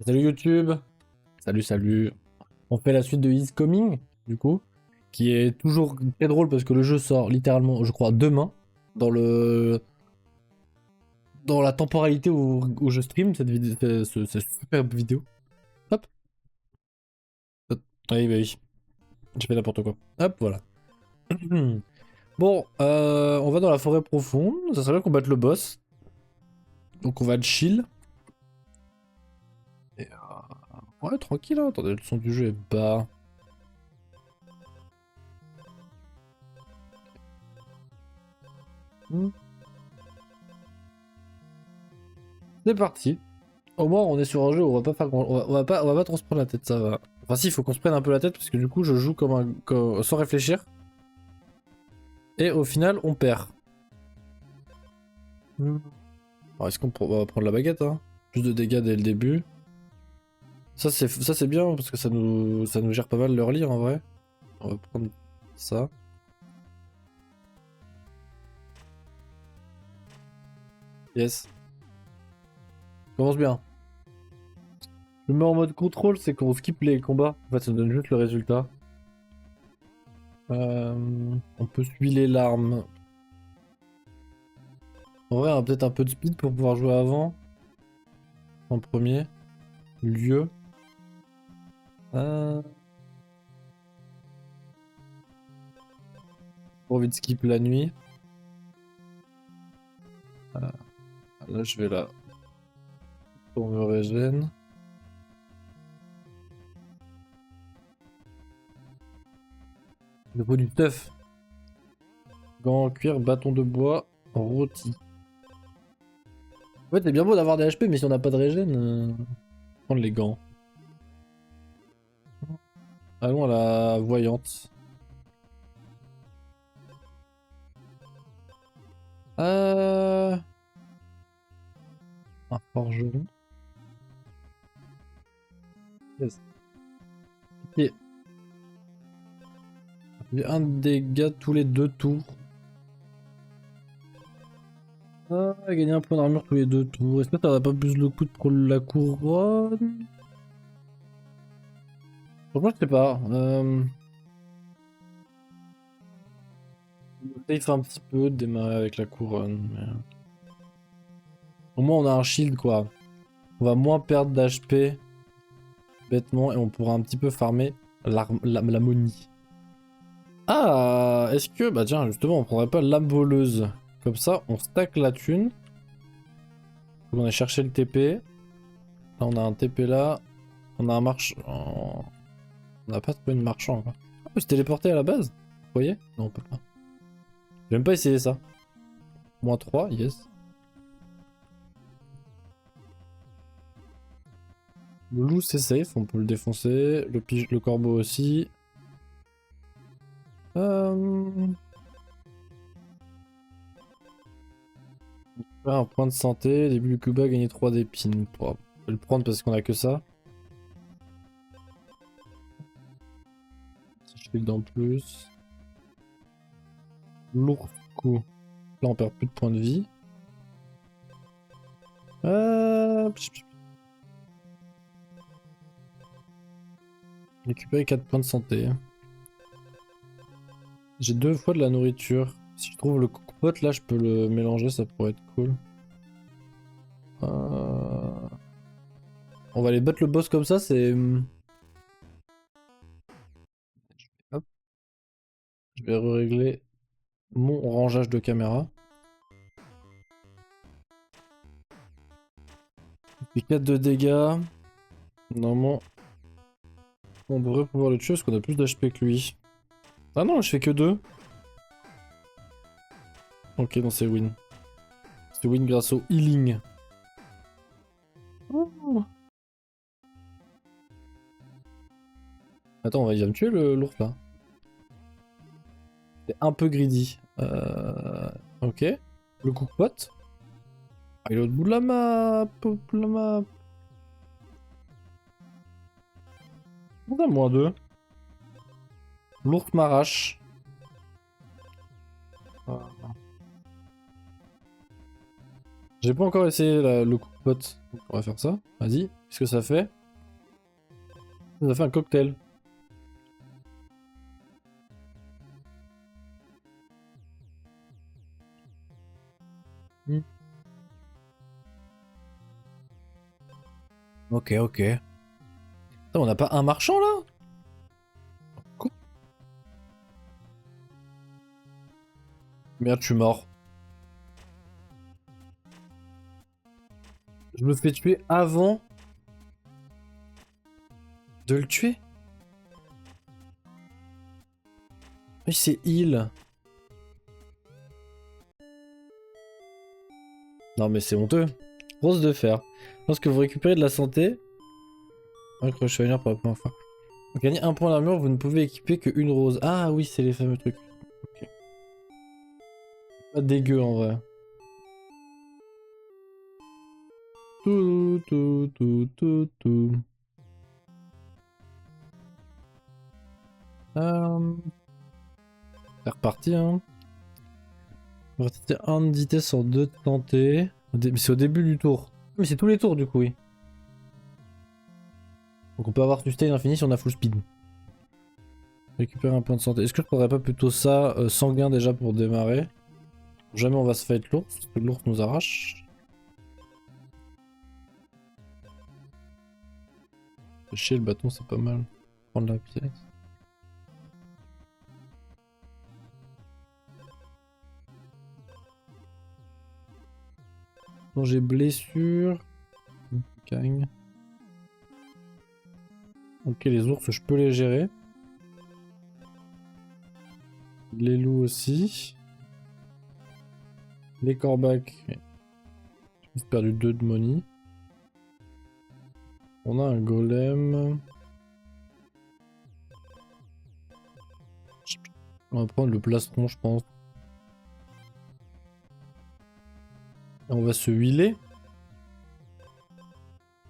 Salut YouTube. Salut. On fait la suite de Is Coming, du coup, qui est toujours très drôle parce que le jeu sort littéralement, je crois, demain, dans le dans la temporalité où je stream cette vidéo, cette superbe vidéo. Hop. Oui, bah oui. J'ai fait n'importe quoi. Hop, voilà. Bon, on va dans la forêt profonde. Ça serait bien qu'on batte le boss. Donc on va chill. Et ouais, tranquille, hein. Attendez, le son du jeu est bas. C'est parti. Au moins, on est sur un jeu où on va pas faire on va pas trop se prendre la tête, ça va. Enfin, si, il faut qu'on se prenne un peu la tête parce que du coup, je joue sans réfléchir. Et au final, on perd. Alors, est-ce qu'on va prendre la baguette, hein? Plus de dégâts dès le début. Ça, c'est bien parce que ça nous gère pas mal leur lire en vrai. On va prendre ça. Yes. Commence bien. Je le mets en mode contrôle, c'est qu'on skip les combats. En fait, ça nous donne juste le résultat. On peut suivre les larmes. En vrai, on a peut-être un peu de speed pour pouvoir jouer avant. En premier. Lieu. Pour envie de skip la nuit. Là, je vais là. Pour me régène. Le pot du teuf. Gants en cuir, bâton de bois, rôti. Ouais, c'est bien beau d'avoir des HP, mais si on n'a pas de régène, prendre les gants. Allons à la voyante. Un forgeron. Yes. Ok. Un dégât tous les 2 tours. Gagner un point d'armure tous les 2 tours. Est-ce que t'as pas plus le coup pour la couronne? Franchement, je sais pas. Safe un petit peu de démarrer avec la couronne. Au moins, on a un shield quoi. On va moins perdre d'HP bêtement et on pourra un petit peu farmer la monie. Ah, est-ce que, bah tiens, justement, on prendrait pas l'âme voleuse. Comme ça, on stack la thune. Faut qu'on aille chercher le TP. Là, on a un TP là. On a un marchand. On n'a pas trouvé de marchand encore. On peut se téléporter à la base. Vous voyez? Non, on peut pas. J'ai même pas essayé ça. Moins 3, yes. Le loup c'est safe, on peut le défoncer. Le corbeau aussi. Un point de santé, début du combat, gagner 3 d'épines. On peut le prendre parce qu'on a que ça. Si je fais en plus. Lourd coup. Là on perd plus de points de vie. Récupérer 4 points de santé. J'ai 2 fois de la nourriture. Si je trouve le cookpot là, je peux le mélanger, ça pourrait être cool. On va aller battre le boss comme ça, c'est... Hop. Je vais régler mon rangeage de caméra. Il fait 4 de dégâts. Normalement, on devrait pouvoir le tuer parce qu'on a plus d'HP que lui. Ah non, je fais que 2. Ok, non, c'est win. C'est win grâce au healing. Oh. Attends, il va me tuer l'ours là. C'est un peu greedy. Ok. Le cookpot. Ah, il est au bout de la map. Au bout de la map. On a moins 2. L'ours m'arrache. J'ai pas encore essayé le coup. potes. Donc, on va faire ça. Vas-y. Qu'est-ce que ça fait? Ça fait un cocktail. Hmm. Ok, ok. Attends, on n'a pas un marchand là? Quoi? Merde, je suis mort. Je me fais tuer avant de le tuer? Oui, c'est heal. Non mais c'est honteux. Rose de fer. Lorsque vous récupérez de la santé... Accroche chevalier pour la première fois. Vous gagnez un point d'armure, vous ne pouvez équiper qu'une rose. Ah oui, c'est les fameux trucs. Ok. Pas dégueu en vrai. Tout, tout, tout, tout, tout. C'est reparti hein. On va tester 1 de vitesse en 2 de santé. Mais c'est au début du tour. Mais c'est tous les tours du coup, oui. Donc on peut avoir du stay infini si on a full speed. Récupérer un point de santé. Est-ce que je prendrais pas plutôt ça sanguin déjà pour démarrer? Jamais on va se fight l'ours, parce que l'ours nous arrache. Chier le bâton c'est pas mal. Prendre la pièce. Non, j'ai blessure. Gagne. Ok, les ours, je peux les gérer. Les loups aussi. Les corbacs. J'ai perdu 2 de money. On a un golem. On va prendre le plastron, je pense. On va se huiler.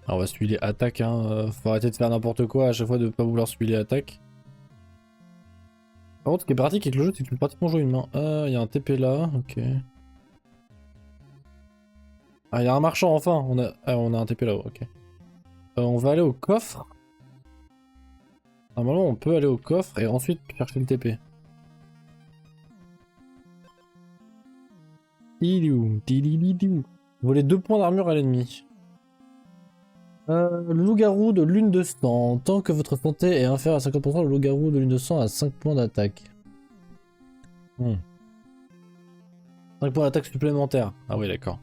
Alors on va se huiler attaque, hein. Faut arrêter de faire n'importe quoi à chaque fois de pas vouloir se huiler attaque. Par contre, ce qui est pratique avec le jeu, c'est que tu peux pratiquement jouer une main. Ah, il y a un TP là, ok. Ah, il y a un marchand enfin. On a un TP là-haut, ok. On va aller au coffre. Normalement, on peut aller au coffre et ensuite chercher le TP. Voler 2 points d'armure à l'ennemi. Le loup-garou de lune de sang. Tant que votre santé est inférieure à 50%, le loup-garou de lune de sang a 5 points d'attaque. 5 points d'attaque supplémentaires. Ah oui, d'accord.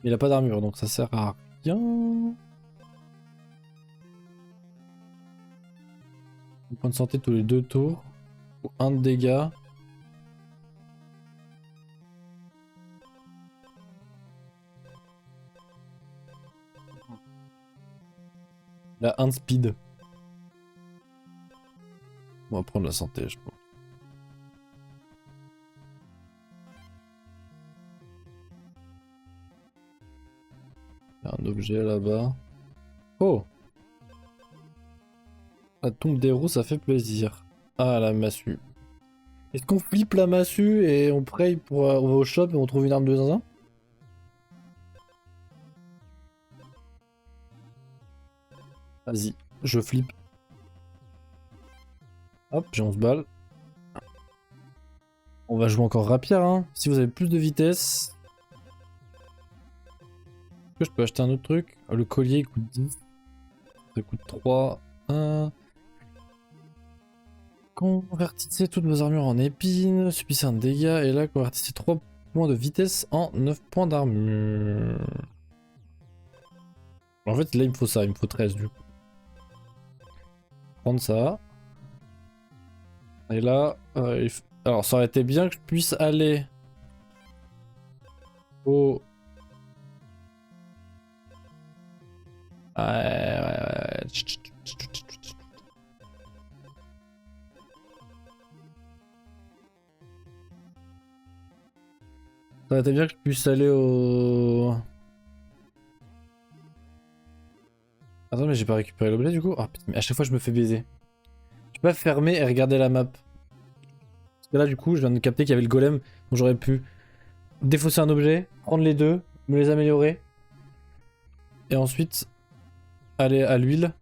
Il a pas d'armure, donc ça sert à rien. Un point de santé tous les 2 tours. Ou 1 de dégâts. Il a 1 de speed. On va prendre la santé, je pense. Il y a un objet là-bas. Oh! La tombe des roues, ça fait plaisir. Ah, la massue. Est-ce qu'on flippe la massue et on paye pour... on va au shop et on trouve une arme de zinzin? Vas-y, je flippe. Hop, j'ai 11 balles. On va jouer encore rapière, hein. Si vous avez plus de vitesse... Est-ce que je peux acheter un autre truc? Le collier il coûte 10. Ça coûte 3. 1. Convertissez toutes vos armures en épines. Subissez un dégât. Et là, convertissez 3 points de vitesse en 9 points d'armure. En fait, là, il me faut ça. Il me faut 13 du coup. Prendre ça. Et là, alors ça aurait été bien que je puisse aller au... Ouais. Ça aurait été bien que je puisse aller au... Attends, mais j'ai pas récupéré l'objet du coup? Ah putain, mais à chaque fois je me fais baiser. Je peux pas fermer et regarder la map. Parce que là du coup, je viens de capter qu'il y avait le golem, donc j'aurais pu défausser un objet, prendre les deux, me les améliorer. Et ensuite, aller à l'huile.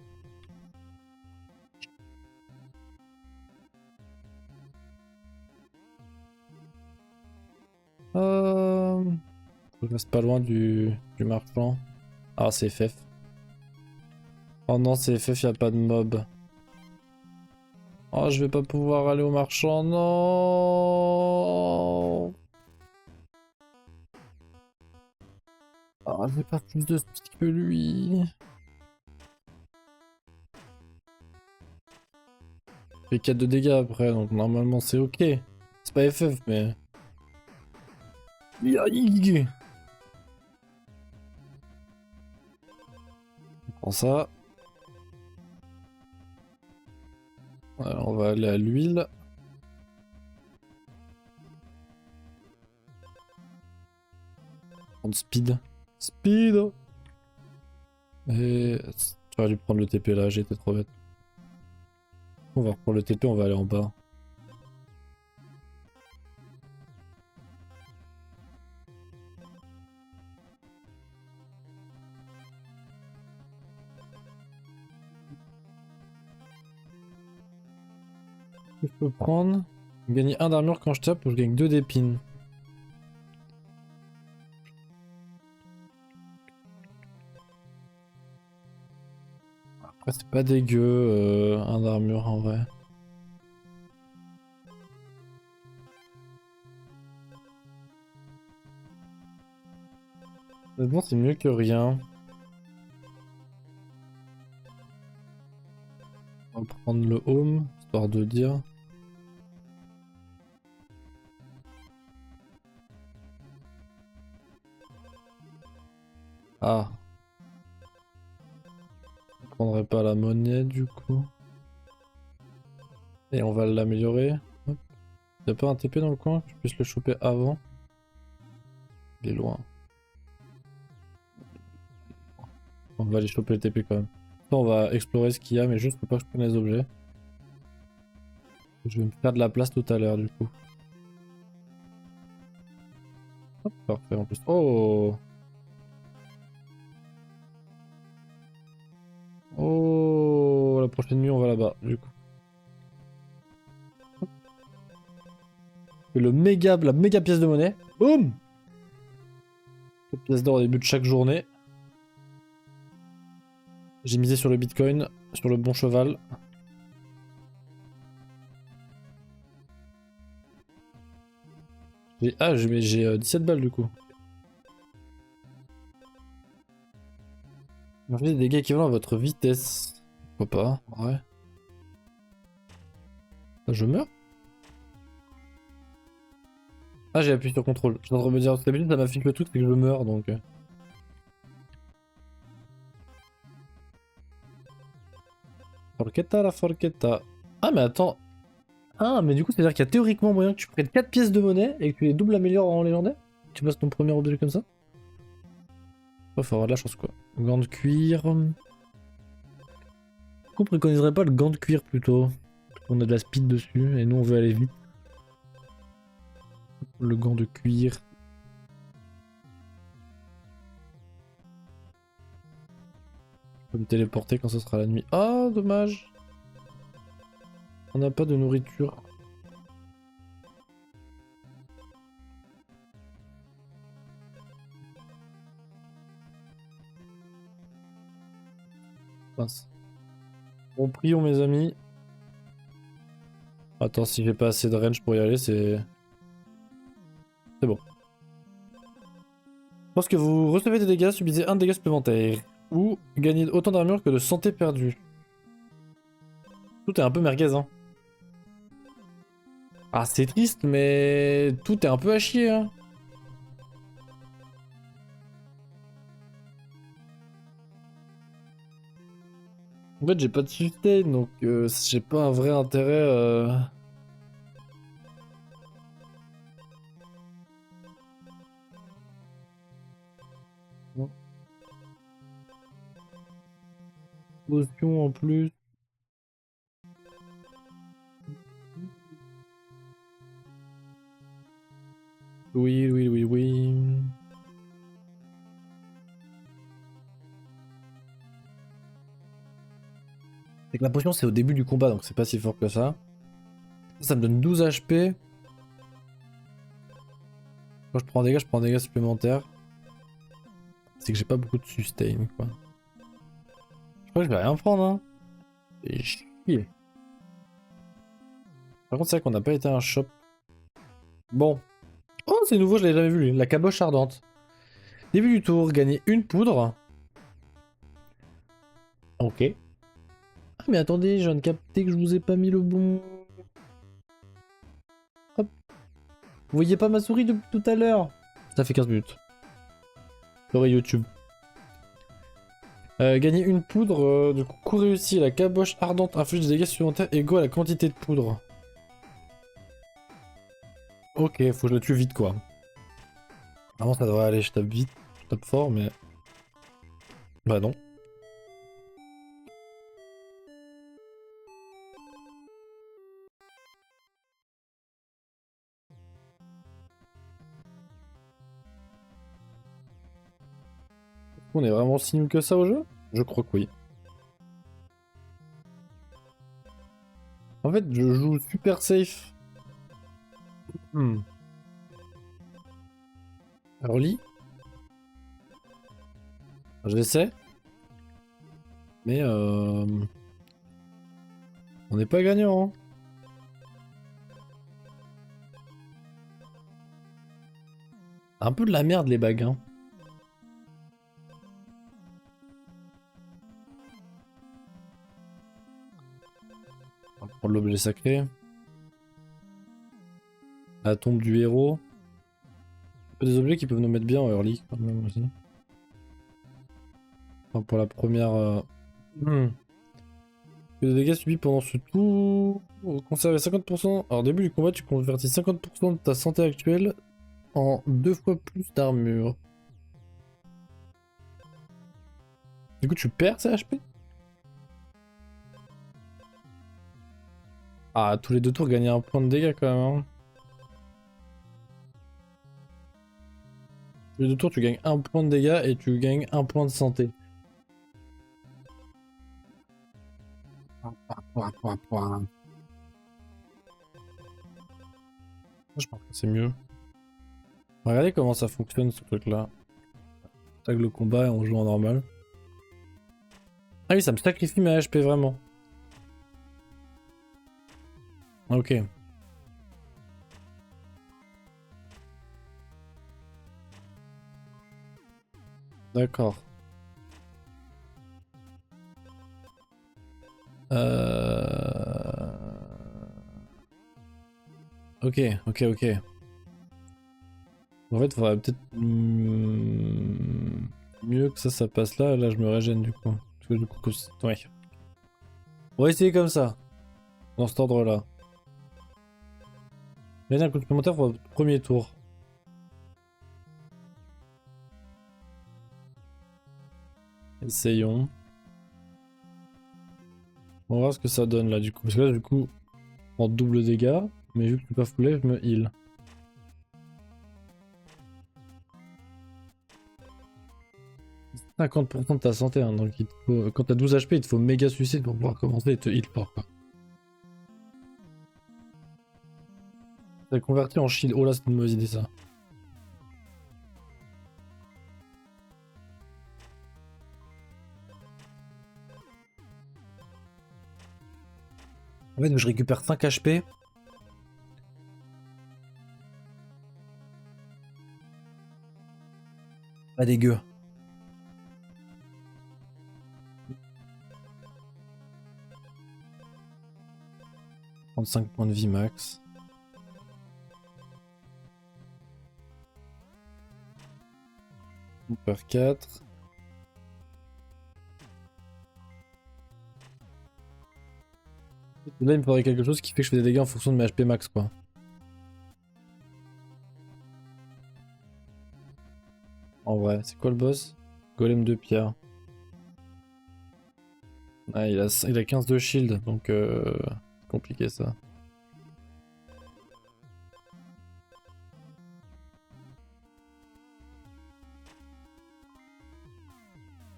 Je reste pas loin du marchand. Ah, c'est FF. Oh non, c'est FF, y a pas de mob. Oh, je vais pas pouvoir aller au marchand, non. Ah, j'ai pas plus de speed que lui. Il fait 4 de dégâts après, donc normalement c'est ok. C'est pas FF, mais... Aïe. On prend ça. Alors, on va aller à l'huile. Prendre speed. Speed. Et... Tu vas lui prendre le TP là, j'ai été trop bête. On va reprendre le TP, on va aller en bas. Je peux prendre... Gagner 1 d'armure quand je tape ou je gagne 2 d'épines. Après c'est pas dégueu, 1 d'armure en vrai. Honnêtement c'est mieux que rien. On va prendre le home, histoire de dire. Ah. On prendrait pas la monnaie du coup. Et on va l'améliorer. Hop. Y'a pas un TP dans le coin que je puisse le choper avant? Il est loin. On va aller choper le TP quand même. On va explorer ce qu'il y a, mais juste pour pas que je prenne les objets. Je vais me faire de la place tout à l'heure du coup. Hop, parfait en plus. Oh! Oh! La prochaine nuit on va là-bas du coup. Et la méga pièce de monnaie. Boum! Cette pièce d'or au début de chaque journée. J'ai misé sur le bitcoin, sur le bon cheval. Ah, j'ai 17 balles du coup. Vous avez des dégâts équivalents à votre vitesse. Pourquoi pas? Ouais. Ah, je meurs? Ah, j'ai appuyé sur contrôle. Je suis en train de me dire, d'habitude ça m'affiche le truc, c'est que je meurs donc. Forqueta la forqueta. Ah, mais attends. Ah, mais du coup, c'est-à-dire qu'il y a théoriquement moyen que tu prennes 4 pièces de monnaie et que tu les doubles améliores en légendaire? Tu passes ton premier objet comme ça? Oh, faut avoir de la chance quoi. Gant de cuir. Pourquoi on préconiserait pas le gant de cuir plutôt? On a de la speed dessus et nous on veut aller vite. Le gant de cuir. Je peux me téléporter quand ce sera la nuit. Ah, dommage. On n'a pas de nourriture. Mince. Bon, prions mes amis. Attends, si j'ai pas assez de range pour y aller, c'est... C'est bon. Lorsque vous recevez des dégâts, subissez un dégât supplémentaire. Ou gagnez autant d'armure que de santé perdue. Tout est un peu merguez, hein. Ah, c'est triste, mais tout est un peu à chier, hein. En fait, j'ai pas de sustain, donc j'ai pas un vrai intérêt. Non. Potion en plus. Oui, oui, oui, oui. C'est que la potion c'est au début du combat donc c'est pas si fort que ça. Ça me donne 12 HP. Quand je prends un dégât, je prends un dégât supplémentaire. C'est que j'ai pas beaucoup de sustain quoi. Je crois que je vais rien prendre hein. Et chier. Par contre c'est vrai qu'on n'a pas été à un shop. Bon. Oh c'est nouveau, je l'avais jamais vu lui. La caboche ardente. Début du tour, gagner une poudre. Ok. Ah mais attendez, je viens de capter que je vous ai pas mis le bon... Hop. Vous voyez pas ma souris depuis tout à l'heure? Ça fait 15 minutes. J'aurai YouTube. Gagner une poudre, du coup réussi. La caboche ardente inflige des dégâts supplémentaires égaux à la quantité de poudre. Ok, faut que je le tue vite quoi. Vraiment ça devrait aller, je tape vite, je tape fort mais... Bah non. On est vraiment si nul que ça au jeu? Je crois que oui. En fait, je joue super safe. Early. J'essaie. Mais on n'est pas gagnant. Hein. Un peu de la merde les bagues. Hein. On va prendre l'objet sacré. La tombe du héros. Des objets qui peuvent nous mettre bien en early quand même aussi. Enfin, pour la première... Les dégâts subis pendant ce tour... Conserver 50%... Alors au début du combat, tu convertis 50% de ta santé actuelle en 2 fois plus d'armure. Du coup, tu perds ces HP? Ah, tous les 2 tours, gagner un point de dégâts quand même. Hein. Tous les 2 tours, tu gagnes un point de dégâts et tu gagnes un point de santé. Je pense que c'est mieux. Regardez comment ça fonctionne ce truc là. Tag le combat et on joue en normal. Ah oui, ça me sacrifie mes HP vraiment. Ok. D'accord. Ok, ok, ok. En fait, il faudrait peut-être mieux que ça passe là. Là, je me régène du coup. Parce que du coup, ouais. On va essayer comme ça. Dans cet ordre-là. Gagner un coup supplémentaire pour le premier tour. Essayons. On va voir ce que ça donne là du coup. Parce que là, du coup, en double dégâts. Mais vu que je peux pas fouler, je me heal. « 50% de ta santé, hein, donc quand t'as 12 HP, il te faut méga suicide pour pouvoir commencer et te heal fort quoi. T'as converti en shield. Oh là, c'est une mauvaise idée ça. En fait, je récupère 5 HP. Pas dégueu. « 35 points de vie max. On perd 4. Là, il me faudrait quelque chose qui fait que je fais des dégâts en fonction de mes HP max, quoi. En vrai, c'est quoi le boss? Golem de pierre. Ah, il a 15 de shield, donc compliqué ça.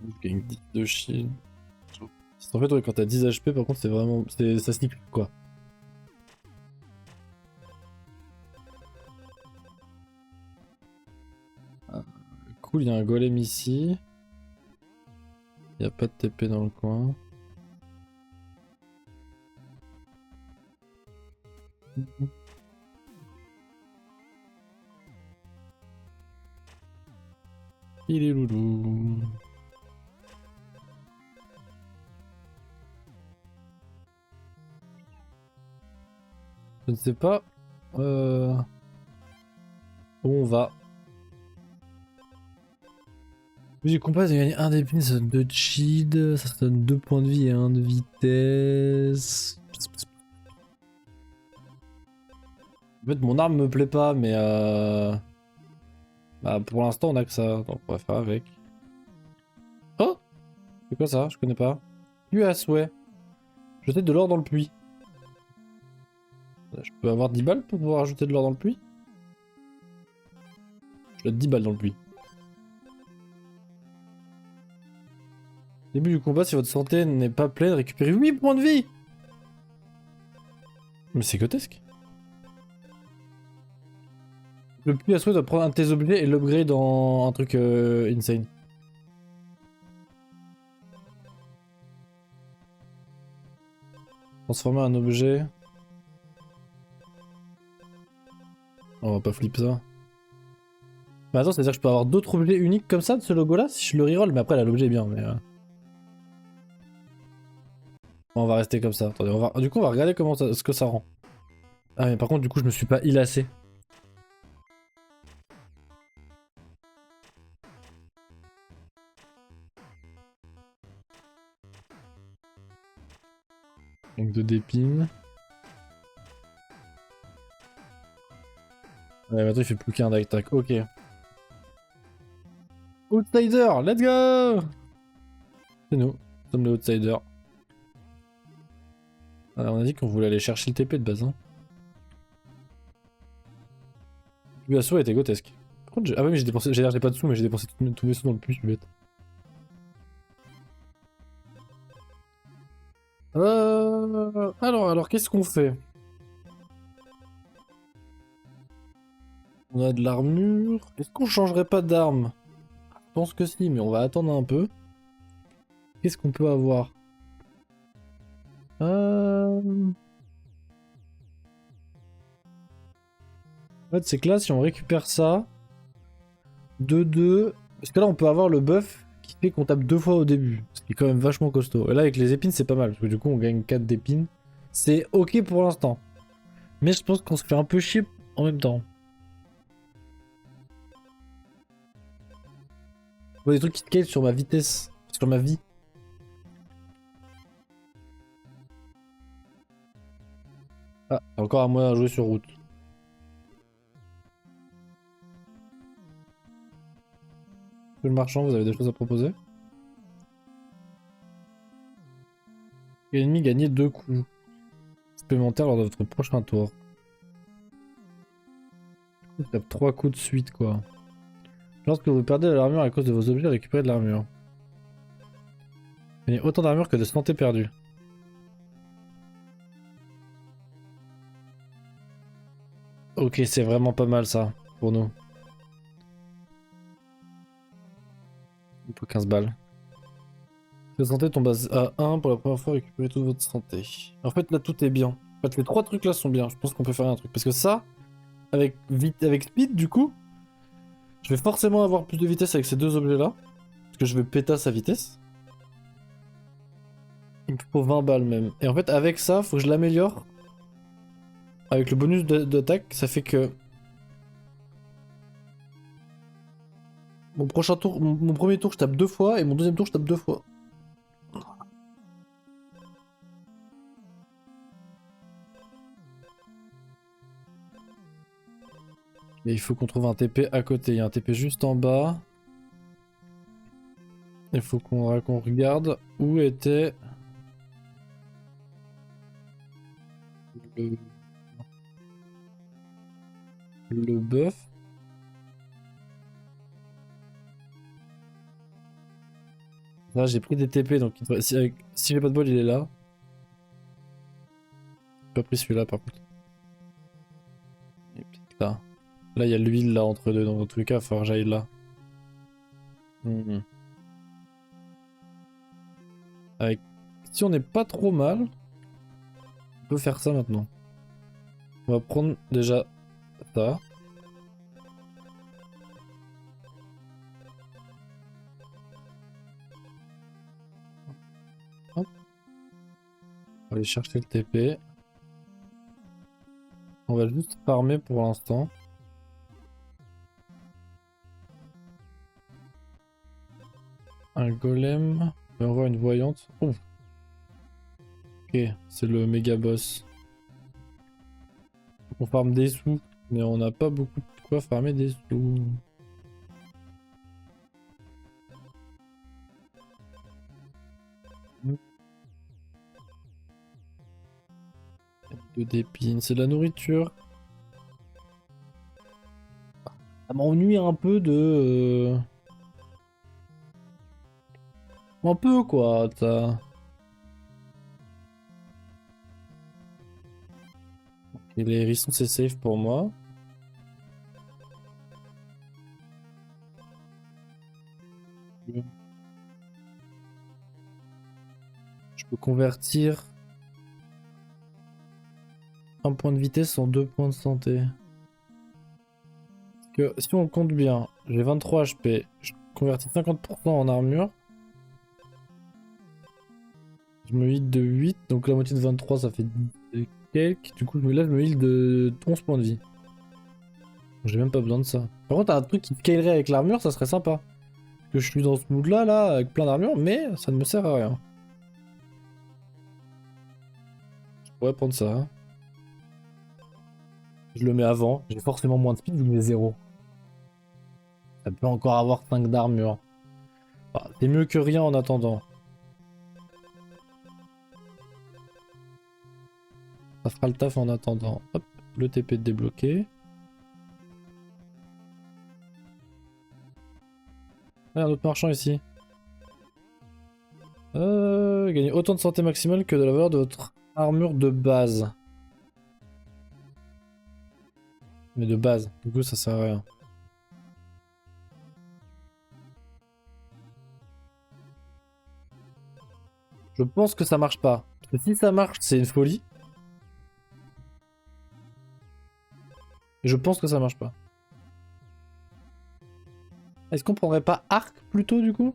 Je gagne 10 de shield. En fait, ouais, quand t'as 10 HP, par contre, c'est vraiment. Ça sneak quoi. Cool, il y a un golem ici. Il n'y a pas de TP dans le coin. Il est loulou. Je ne sais pas où on va. J'ai compas, j'ai gagné 1 d'épine, ça donne 2 de shield, ça donne 2 points de vie et 1 de vitesse. En fait, mon arme me plaît pas, mais bah, pour l'instant, on a que ça, donc on va faire avec. Oh! C'est quoi ça? Je connais pas. US, ouais. Jeter de l'or dans le puits. Je peux avoir 10 balles pour pouvoir ajouter de l'or dans le puits? Je jette 10 balles dans le puits. Début du combat, si votre santé n'est pas pleine, récupérez 8 points de vie! Mais c'est grotesque. Le puits à souhait doit prendre un de tes objets et l'upgrade dans un truc insane. Transformer un objet. On va pas flip ça. Mais attends, c'est-à-dire que je peux avoir d'autres objets uniques comme ça de ce logo-là si je le reroll, mais après là l'objet est bien, mais on va rester comme ça. Attendez, du coup on va regarder comment ce que ça rend. Ah mais par contre du coup je me suis pas heal assez. Donc 2 d'épines. Ouais, maintenant il fait plus qu'un d'attaque, ok. Outsider, let's go! C'est nous sommes les outsiders. Alors, on a dit qu'on voulait aller chercher le TP de base. Hein. L'USO était grotesque. Par contre, ah ouais, mais j'ai dépensé, j'ai pas de sous, mais j'ai dépensé tous mes sous dans le puits, je suis bête. Alors, qu'est-ce qu'on fait? On a de l'armure. Est-ce qu'on changerait pas d'arme? Je pense que si, mais on va attendre un peu. Qu'est-ce qu'on peut avoir? En fait, c'est que là, si on récupère ça, 2-2. Parce que là, on peut avoir le buff qui fait qu'on tape 2 fois au début. Ce qui est quand même vachement costaud. Et là, avec les épines, c'est pas mal. Parce que du coup, on gagne 4 d'épines. C'est ok pour l'instant. Mais je pense qu'on se fait un peu chier en même temps. Je vois des trucs qui te calent sur ma vitesse. Sur ma vie. Ah, encore à moi à jouer sur route. Monsieur le marchand, vous avez des choses à proposer? L'ennemi gagnait 2 coups supplémentaires lors de votre prochain tour. Il tape 3 coups de suite, quoi. Lorsque vous perdez de l'armure à cause de vos objets, récupérez de l'armure. Gagnez autant d'armure que de santé perdue. Ok, c'est vraiment pas mal ça, pour nous. Il faut 15 balles. La santé tombe à 1 pour la première fois, récupérez toute votre santé. En fait, là, tout est bien. En fait, les 3 trucs là sont bien. Je pense qu'on peut faire un truc. Parce que ça, avec speed, du coup, je vais forcément avoir plus de vitesse avec ces 2 objets là. Parce que je vais péter sa vitesse. Il me faut 20 balles même. Et en fait, avec ça, faut que je l'améliore. Avec le bonus d'attaque, ça fait que... Mon prochain tour, mon premier tour, je tape 2 fois. Et mon deuxième tour, je tape 2 fois. Et il faut qu'on trouve un TP à côté. Il y a un TP juste en bas. Il faut qu'on regarde où était... Le buff. Là, j'ai pris des TP, donc Si j'ai pas de bol, il est là. J'ai pas pris celui-là par contre. Et peut-être là. Là, il y a l'huile là entre deux, donc dans tous les cas, il va falloir que j'aille là. Avec... Si on n'est pas trop mal, on peut faire ça maintenant. On va prendre déjà ça. Hop. On va aller chercher le TP. On va juste farmer pour l'instant. Un golem. On va avoir une voyante. Ouf. Ok, c'est le méga boss. On farme des sous, mais on n'a pas beaucoup de quoi farmer des sous. De d'épines, c'est de la nourriture. Ça m'ennuie un peu de... Un peu quoi, ça. Et les hérissons c'est safe pour moi. Je peux convertir un point de vitesse en 2 points de santé. Parce que si on compte bien, j'ai 23 HP, je convertis 50% en armure. Je me heal de 8, donc la moitié de 23 ça fait 10 et quelques. Du coup là je me heal de 11 points de vie. J'ai même pas besoin de ça. Par contre un truc qui scalerait avec l'armure ça serait sympa. Parce que je suis dans ce mood là avec plein d'armure mais ça ne me sert à rien. Je pourrais prendre ça. Hein. Je le mets avant, j'ai forcément moins de speed vu que j'ai 0. Ça peut encore avoir 5 d'armure. Bah, c'est mieux que rien en attendant. Ça fera le taf en attendant. Hop, le TP débloqué. Ah, un autre marchand ici. Gagnez autant de santé maximale que de la valeur de votre armure de base. Mais de base, du coup ça sert à rien. Je pense que ça marche pas. Parce que si ça marche, c'est une folie. Et je pense que ça marche pas. Est-ce qu'on prendrait pas arc plutôt du coup?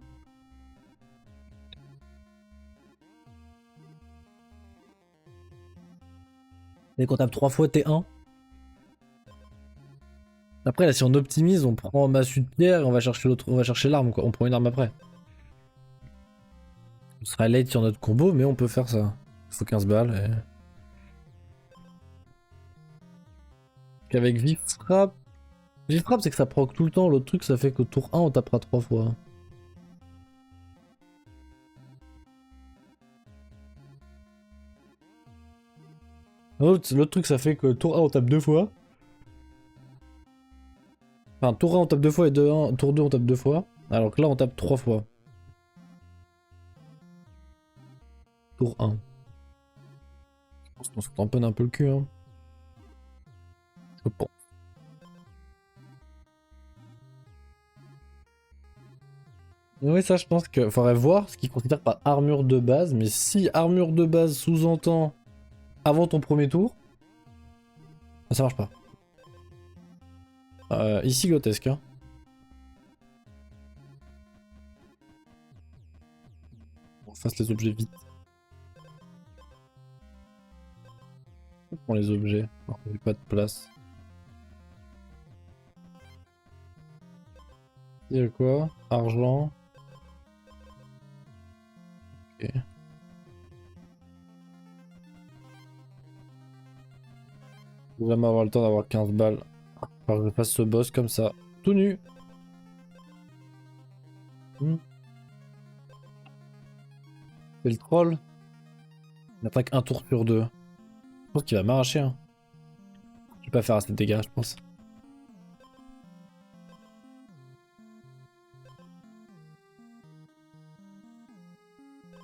Et qu'on tape 3 fois T1. Après là si on optimise, on prend massue de pierre et on va chercher l'autre, on va chercher l'arme quoi. On prend une arme après. On sera late sur notre combo, mais on peut faire ça. Il faut 15 balles et... Qu'avec vif frappe. Vif frappe c'est que ça proc tout le temps, l'autre truc ça fait qu'au tour 1 on tapera 3 fois. L'autre truc ça fait que tour 1 on tape 2 fois. Enfin tour 1 on tape 2 fois et tour 2 on tape 2 fois. Alors que là on tape 3 fois. Tour 1. Je pense qu'on se tamponne un peu le cul hein. Je pense. Oui ça je pense qu'il faudrait voir ce qu'ils considèrent par armure de base. Mais si armure de base sous-entend avant ton premier tour, ça marche pas. Ici grotesque hein. On fasse les objets vite. On prend les objets. J'ai pas de place. Il y a quoi? Argent. Ok. Faut jamais avoir le temps d'avoir 15 balles. Alors que je fasse ce boss comme ça. Tout nu. C'est le troll. Il attaque un tour sur 2. Je pense qu'il va m'arracher. Hein. Je vais pas faire assez de dégâts, je pense.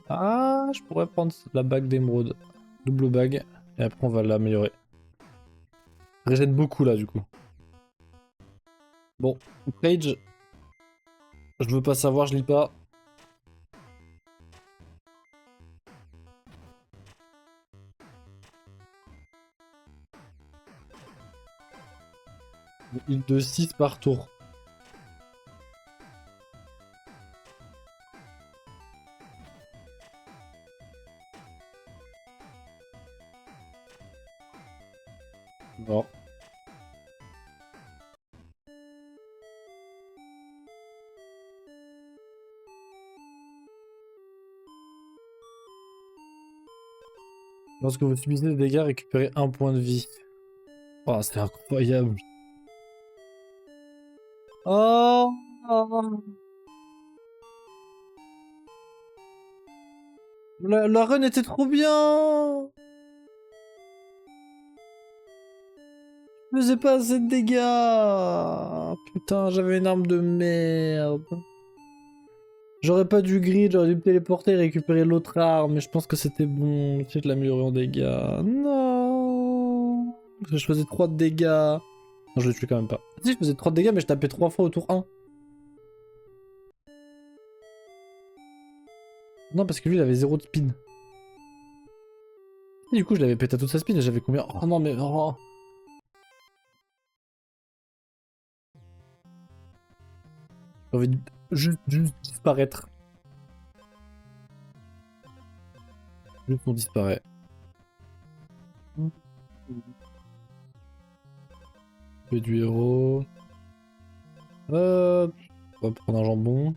Ah, je pourrais prendre la bague d'émeraude. Double bague. Et après on va l'améliorer. Régène beaucoup là du coup. Bon, Rage. Je veux pas savoir, je lis pas. Île de 6 par tour. Bon. Lorsque vous subissez des dégâts, récupérez un point de vie. Oh, c'est incroyable. Oh! La run était trop bien! Je faisais pas assez de dégâts! Putain, j'avais une arme de merde. J'aurais pas dû grid, j'aurais dû me téléporter et récupérer l'autre arme, mais je pense que c'était bon. J'essaie de l'améliorer en dégâts. Non! Parce que je faisais 3 de dégâts. Non, je le tue quand même pas. Si, je faisais 3 de dégâts, mais je tapais 3 fois au tour 1. Non, parce que lui, il avait 0 de spin. Et du coup, je l'avais pété à toute sa spin et j'avais combien? Oh non, mais... Oh. J'ai envie de juste disparaître. Juste on disparaît. Le du héros. On va prendre un jambon.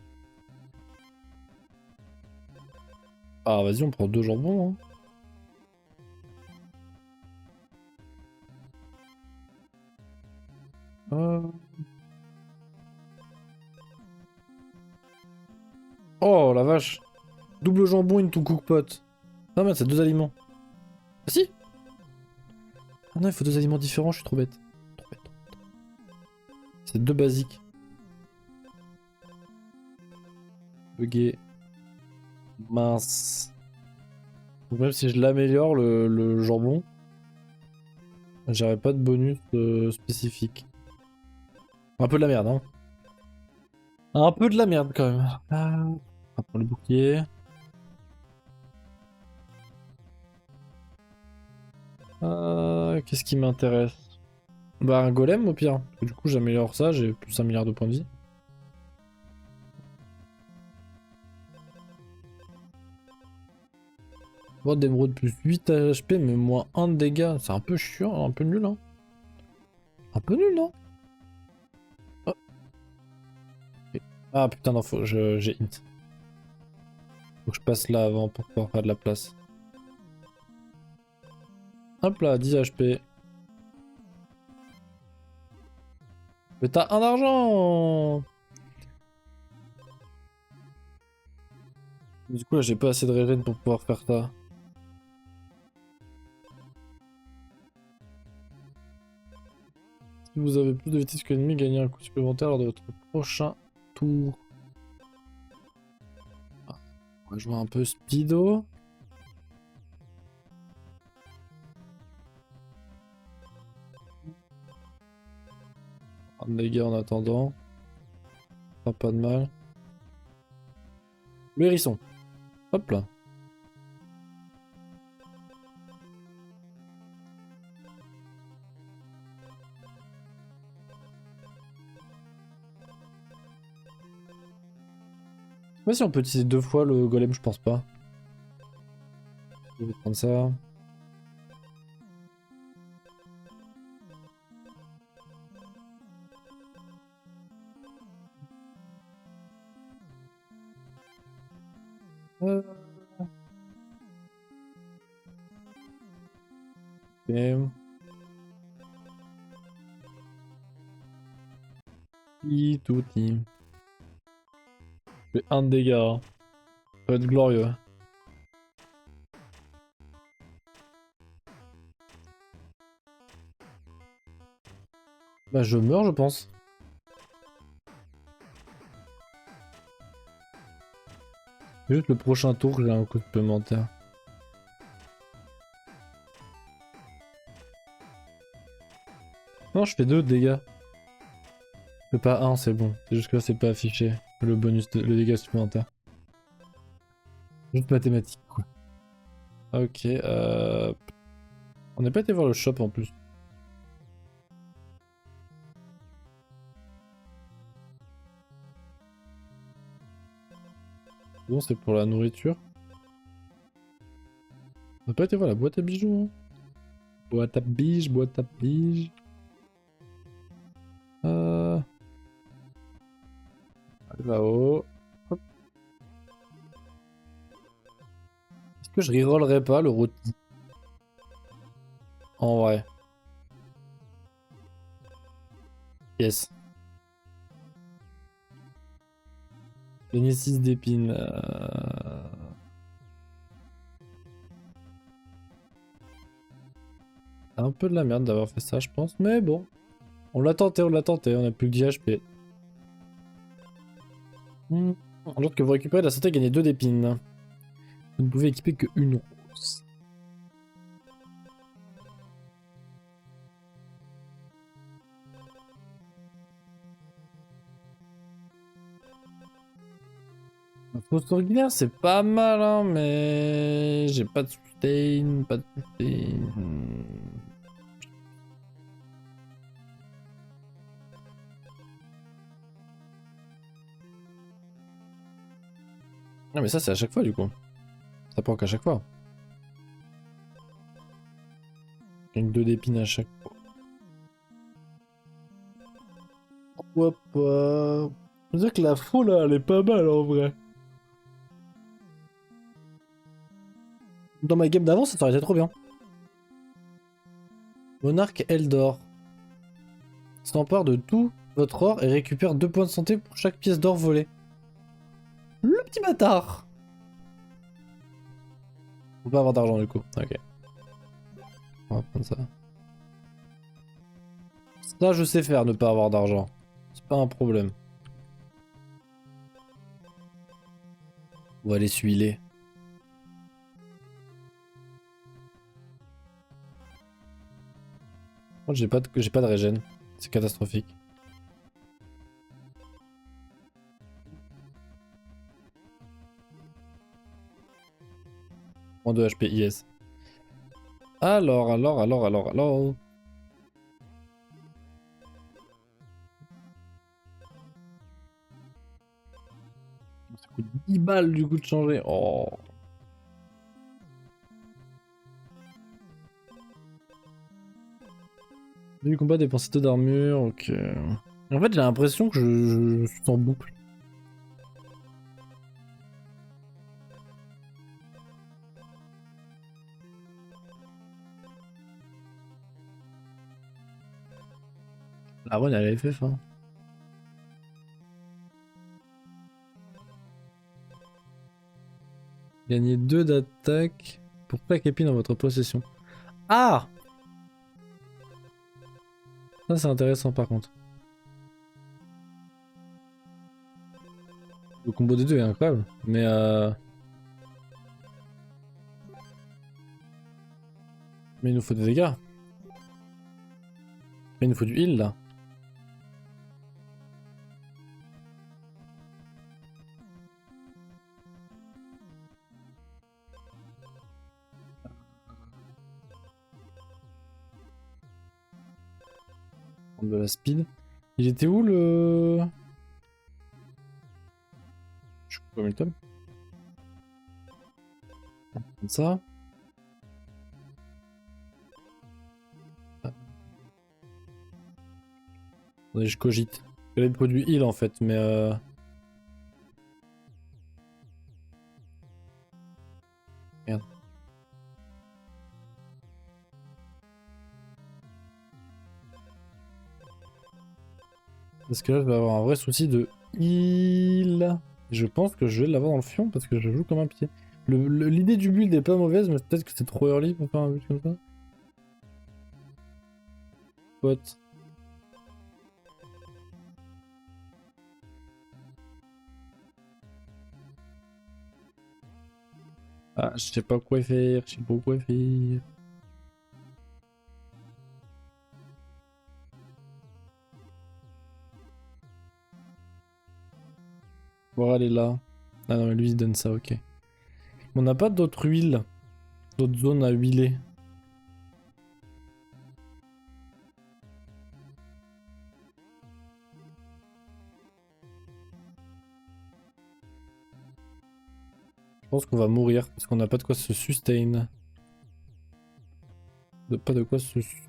Ah, vas-y, on prend 2 jambons. Hein. Oh la vache. Double jambon into cook pot. Non mais c'est 2 aliments. Ah si. Ah non, il faut 2 aliments différents, je suis trop bête. Trop bête. C'est 2 basiques. Bugué. Mince. Donc même si je l'améliore, le jambon, j'aurais pas de bonus spécifique. Un peu de la merde, hein. Un peu de la merde quand même. Ah, on va prendre le bouclier. Qu'est-ce qui m'intéresse? Bah un golem au pire. Parce que du coup j'améliore ça, j'ai plus 1 milliard de points de vie. Bon, d'émeraude plus 8 HP mais moins 1 de dégâts. C'est un peu chiant, un peu nul hein. Un peu nul non? Oh. Ah putain non, j'ai hint. Faut que je passe là avant pour pouvoir faire de la place. Hop là, 10 HP. Mais t'as 1 d'argent! Du coup là j'ai pas assez de régène pour pouvoir faire ça. Si vous avez plus de vitesse que l'ennemi, gagnez un coup supplémentaire lors de votre prochain tour. Ah, on va jouer un peu speedo. Un dégâts en attendant. Pas de mal. Le hérisson. Hop là. Je sais pas si on peut utiliser 2 fois le golem, je pense pas. Je vais prendre ça. Ok. Tout team. Je fais 1 de dégâts. Hein. Ça va être glorieux. Bah je meurs je pense. Juste le prochain tour, j'ai un coup supplémentaire. Non, je fais 2 dégâts. Je fais pas 1, c'est bon. C'est juste que là, c'est pas affiché. Le bonus, le dégât supplémentaire. Juste mathématique, quoi. Ok, on n'a pas été voir le shop en plus. Bon, c'est pour la nourriture. On n'a pas été voir la boîte à bijoux, hein. Boîte à biges, boîte à biges. Là-haut. Hop. Est-ce que je rerollerai pas le rôti? En vrai. Yes. Gagner 6 d'épines. Un peu de la merde d'avoir fait ça, je pense. Mais bon. On l'a tenté, on l'a tenté. On a plus que 10 HP. Alors que vous récupérez la santé, gagnez 2 d'épines. Vous ne pouvez équiper que une rose. La fausse ordinaire, c'est pas mal, hein, mais j'ai pas de sustain, pas de sustain. Non, mais ça, c'est à chaque fois, du coup. Ça prend qu'à chaque fois. Gagne 2 d'épines à chaque fois. Pourquoi pas? Je veux dire que la faux, là, elle est pas mal, en vrai. Dans ma game d'avant, ça aurait été trop bien. Monarque Eldor. S'empare de tout votre or et récupère 2 points de santé pour chaque pièce d'or volée. Le petit bâtard! Faut pas avoir d'argent du coup. Ok. On va prendre ça. Ça, je sais faire, ne pas avoir d'argent. C'est pas un problème. On va aller s'huiler. Moi, j'ai pas de régène. C'est catastrophique. Moins de HP, yes. Alors. Ça coûte 10 balles du coup de changer. Oh. Du combat dépenser 2 d'armure, ok. En fait, j'ai l'impression que je suis en boucle. La run, elle avait fait fin. Gagnez 2 d'attaque pour chaque épine dans votre possession. Ah! Ça, c'est intéressant par contre. Le combo des deux est incroyable. Mais il nous faut des dégâts. Mais il nous faut du heal là. De la speed. Il était où le... Je sais pas Milton. Comme ça. Attendez, je cogite. Il y avait le produit heal en fait, mais Merde. Parce que là, je vais avoir un vrai souci de heal. Je pense que je vais l'avoir dans le fion parce que je joue comme un pied. L'idée du build est pas mauvaise, mais peut-être que c'est trop early pour faire un build comme ça. Pote. Ah, je sais pas quoi faire, je sais pas quoi faire. Bon, elle est là. Ah non, mais lui il donne ça, ok. On n'a pas d'autres huiles, d'autres zones à huiler. Je pense qu'on va mourir parce qu'on n'a pas de quoi se sustain. Pas de quoi se sus.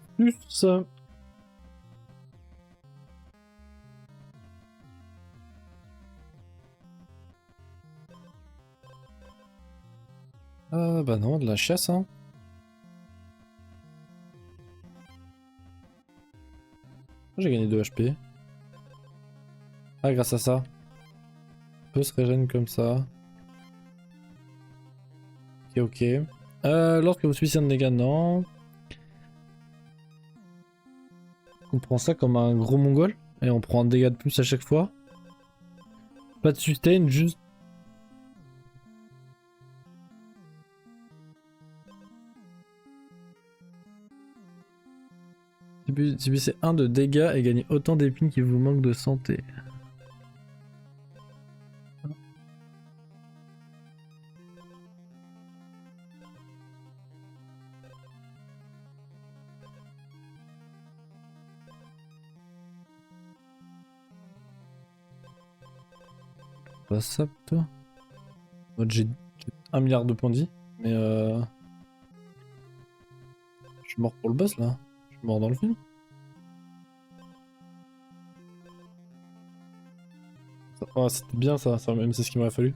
Ah bah non, de la chasse, hein. J'ai gagné 2 HP. Ah, grâce à ça. On peut se régénérer comme ça. Ok, ok. Lorsque vous subissez un dégât, non. On prend ça comme un gros mongol. Et on prend un dégât de plus à chaque fois. Pas de sustain, juste... Subissez 1 de dégâts et gagnez autant d'épines qu'il vous manque de santé. Pas ça, toi. Moi, j'ai 1 milliard de points de vie. Mais je suis mort pour le boss, là. Je suis mort dans le film. Oh, c'était bien ça, même c'est ce qu'il m'aurait fallu.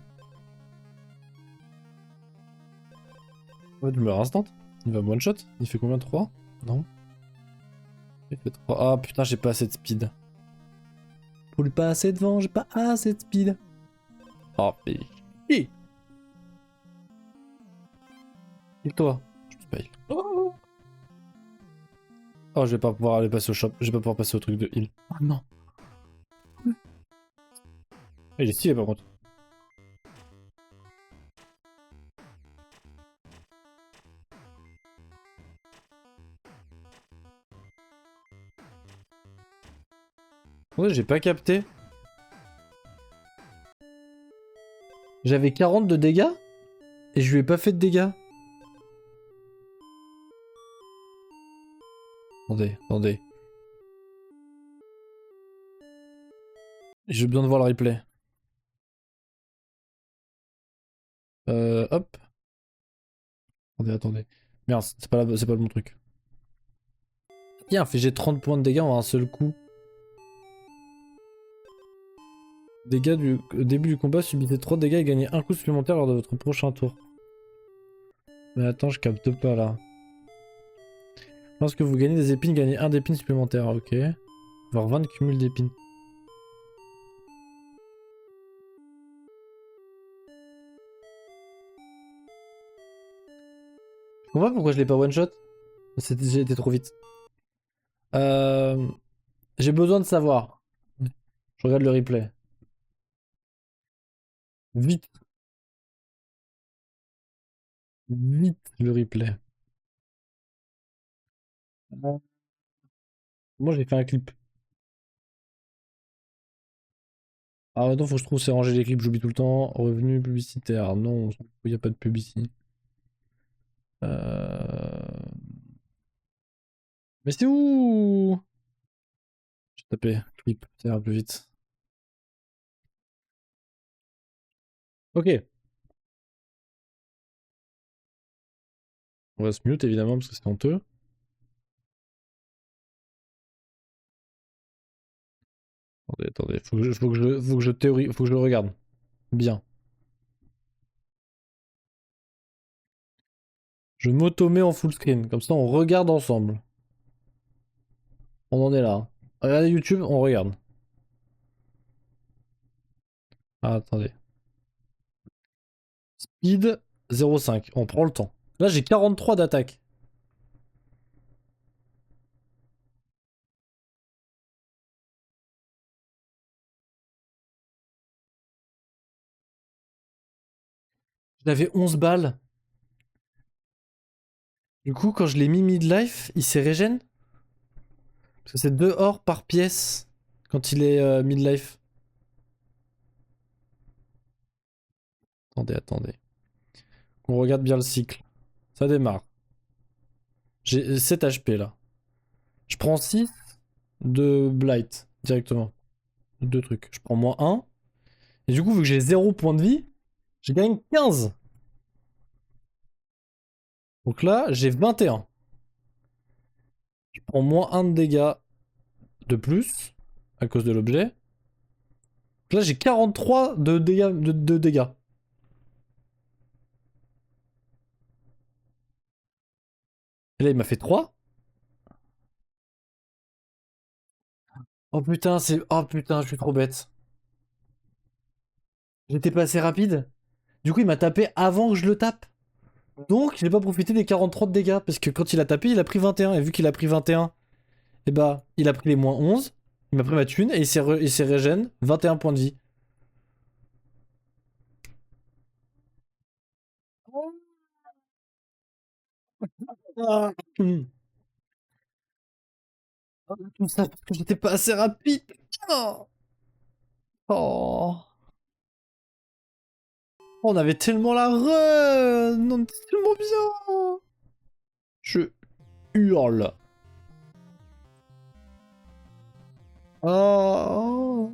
Ouais, tu meurs instant. Il va one shot. Il fait combien? 3? Non. Il fait 3. Ah putain, j'ai pas assez de speed. Pour lui passer devant, j'ai pas assez de speed. Oh, mais... Hi. Et toi? Je me paye. Oh, je vais pas pouvoir aller passer au shop. Je vais pas pouvoir passer au truc de heal. Oh non. Il est stylé par contre. Ouais, j'ai pas capté. J'avais 40 de dégâts et je lui ai pas fait de dégâts. Attendez, attendez. J'ai besoin de voir le replay. Hop. Attendez, attendez. Merde, c'est pas le bon truc. Bien, infligé 30 points de dégâts en un seul coup. Dégâts du au début du combat, subissez 3 dégâts et gagnez un coup supplémentaire lors de votre prochain tour. Mais attends, je capte pas là. Lorsque vous gagnez des épines, gagnez un d'épines supplémentaires, ok. Avoir 20 de cumul d'épines. Je comprends pas pourquoi je l'ai pas one shot. J'ai été trop vite. Euh... J'ai besoin de savoir. Je regarde le replay. Vite, vite le replay. Moi j'ai fait un clip. Ah attends, faut que je trouve c'est ranger les clips, j'oublie tout le temps. Revenu publicitaire. Non, il n'y a pas de pub ici. Mais c'est où? J'ai tapé clip, ça ira plus vite. Ok. On va se mute évidemment parce que c'est honteux. Attendez, attendez, faut que je regarde. Bien. Je m'auto-mets en full screen, comme ça on regarde ensemble. On en est là. Regardez YouTube, on regarde. Ah, attendez. Speed 0,5. On prend le temps. Là, j'ai 43 d'attaque. J'avais 11 balles. Du coup, quand je l'ai mis mid-life, il s'est régène? Parce que c'est 2 ors par pièce quand il est mid-life. Attendez, attendez. On regarde bien le cycle. Ça démarre. J'ai 7 HP là. Je prends 6 de Blight directement. Deux trucs. Je prends moins un. Et du coup, vu que j'ai 0 point de vie, je gagne 15. Donc là, j'ai 21. Je prends moins un de dégâts de plus à cause de l'objet. Là, j'ai 43 de dégâts. De dégâts. Et là, il m'a fait 3. Oh putain, c'est. Oh putain, je suis trop bête. J'étais pas assez rapide. Du coup, il m'a tapé avant que je le tape. Donc, j'ai pas profité des 43 de dégâts. Parce que quand il a tapé, il a pris 21. Et vu qu'il a pris 21, et bah, il a pris les moins 11. Il m'a pris ma thune et il s'est régène 21 points de vie. Ah. Tout ça parce que j'étais pas assez rapide. Oh. Oh. On avait tellement la run. On était tellement bien. Je hurle. Oh.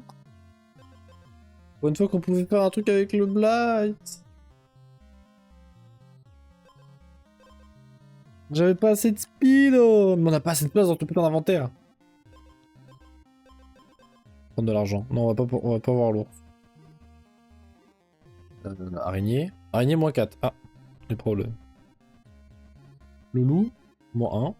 Pour une fois qu'on pouvait faire un truc avec le Blight. J'avais pas assez de speed. Oh. Mais on a pas assez de place dans tout putain d'inventaire. Prendre de l'argent. Non, on va pas voir l'ours. Araignée. Araignée moins 4. Ah, les problèmes. Le loup, moins 1.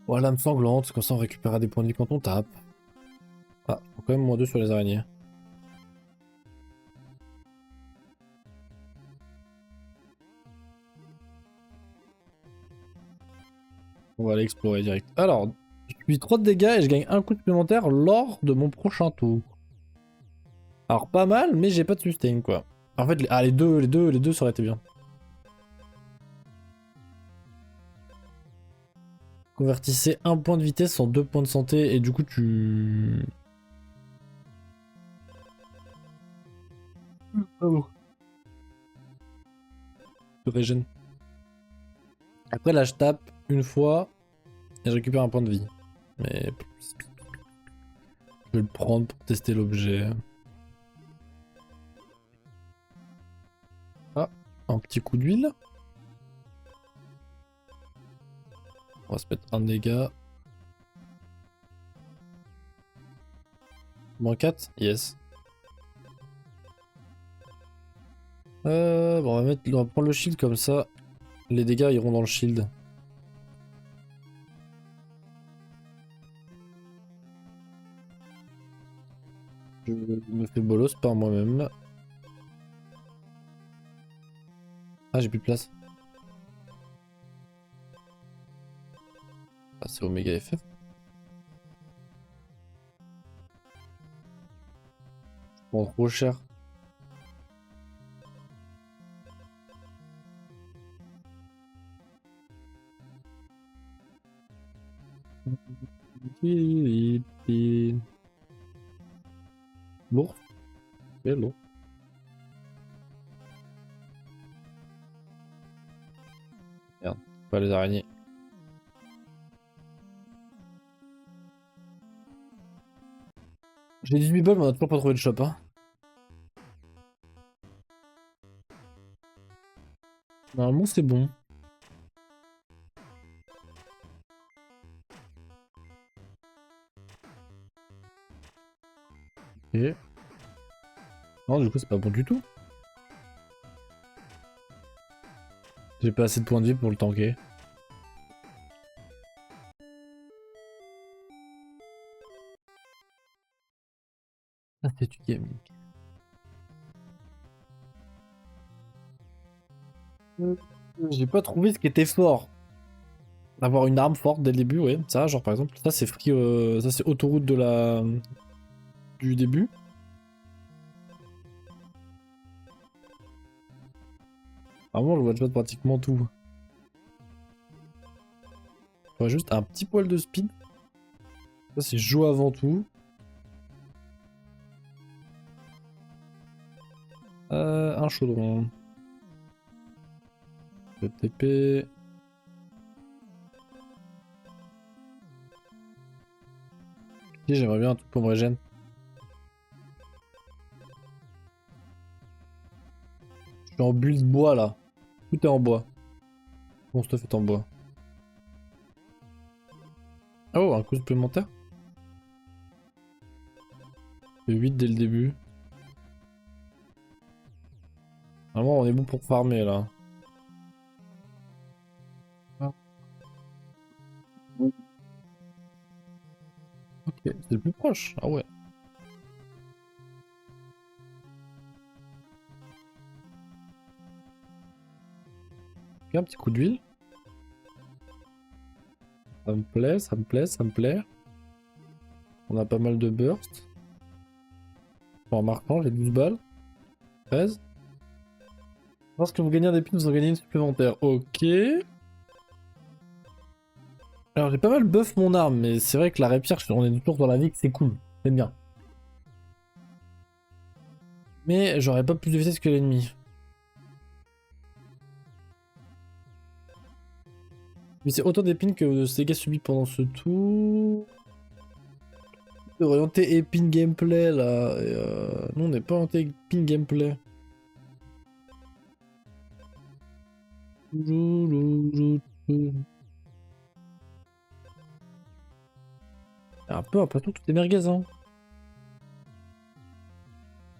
Voilà, lame sanglante, comme ça on récupérera des points de vie quand on tape. Ah, faut quand même moins 2 sur les araignées. On va aller explorer direct. Alors, je suis 3 de dégâts et je gagne un coup supplémentaire lors de mon prochain tour. Alors pas mal, mais j'ai pas de sustain quoi. En fait, les deux, ça aurait été bien. Convertissez un point de vitesse en 2 points de santé et du coup tu... Oh. Tu régènes. Après là je tape une fois et je récupère un point de vie. Mais... Je vais le prendre pour tester l'objet. Ah, un petit coup d'huile. On va se mettre un dégât. Moins 4. Yes. Bon, on va prendre le shield comme ça. Les dégâts iront dans le shield. Je me fais bolos par moi-même. Ah, j'ai plus de place. Ah, c'est Omega FF. Bon, trop cher. Lourd. Hello. Merde, pas les araignées. J'ai 18 balles, mais on a toujours pas trouvé de shop, hein. Normalement, c'est bon. Et... Non, du coup, c'est pas bon du tout. J'ai pas assez de points de vie pour le tanker. Ah, c'est du gaming. J'ai pas trouvé ce qui était fort. Avoir une arme forte dès le début, ouais. Ça, genre par exemple, ça c'est free, ça c'est autoroute de la du début. Vraiment, je vois déjà pratiquement tout. J'aurais juste un petit poil de speed. Ça c'est jouer avant tout. Un chaudron. Le TP. Si, j'aimerais bien un truc pour me régène. Je suis en bulle de bois là. Tout est en bois. Mon stuff est en bois. Oh, un coup supplémentaire. 8 dès le début. Vraiment, on est bon pour farmer là. Ah. Ok, c'est le plus proche. Ah ouais. Ok, un petit coup d'huile. Ça me plaît, ça me plaît, ça me plaît. On a pas mal de burst. En marquant, j'ai 12 balles. 13. Lorsque vous gagnez un épine, vous en gagnez une supplémentaire. Ok. Alors j'ai pas mal buff mon arme, mais c'est vrai que la rapière, on est toujours dans la vie, que c'est cool. C'est bien. Mais j'aurais pas plus de vitesse que l'ennemi. Mais c'est autant d'épines que de dégâts subis pendant ce tour. Orienté épine gameplay là. Et non, on n'est pas orienté épine gameplay. Un peu l'impression que tout est merguez, hein.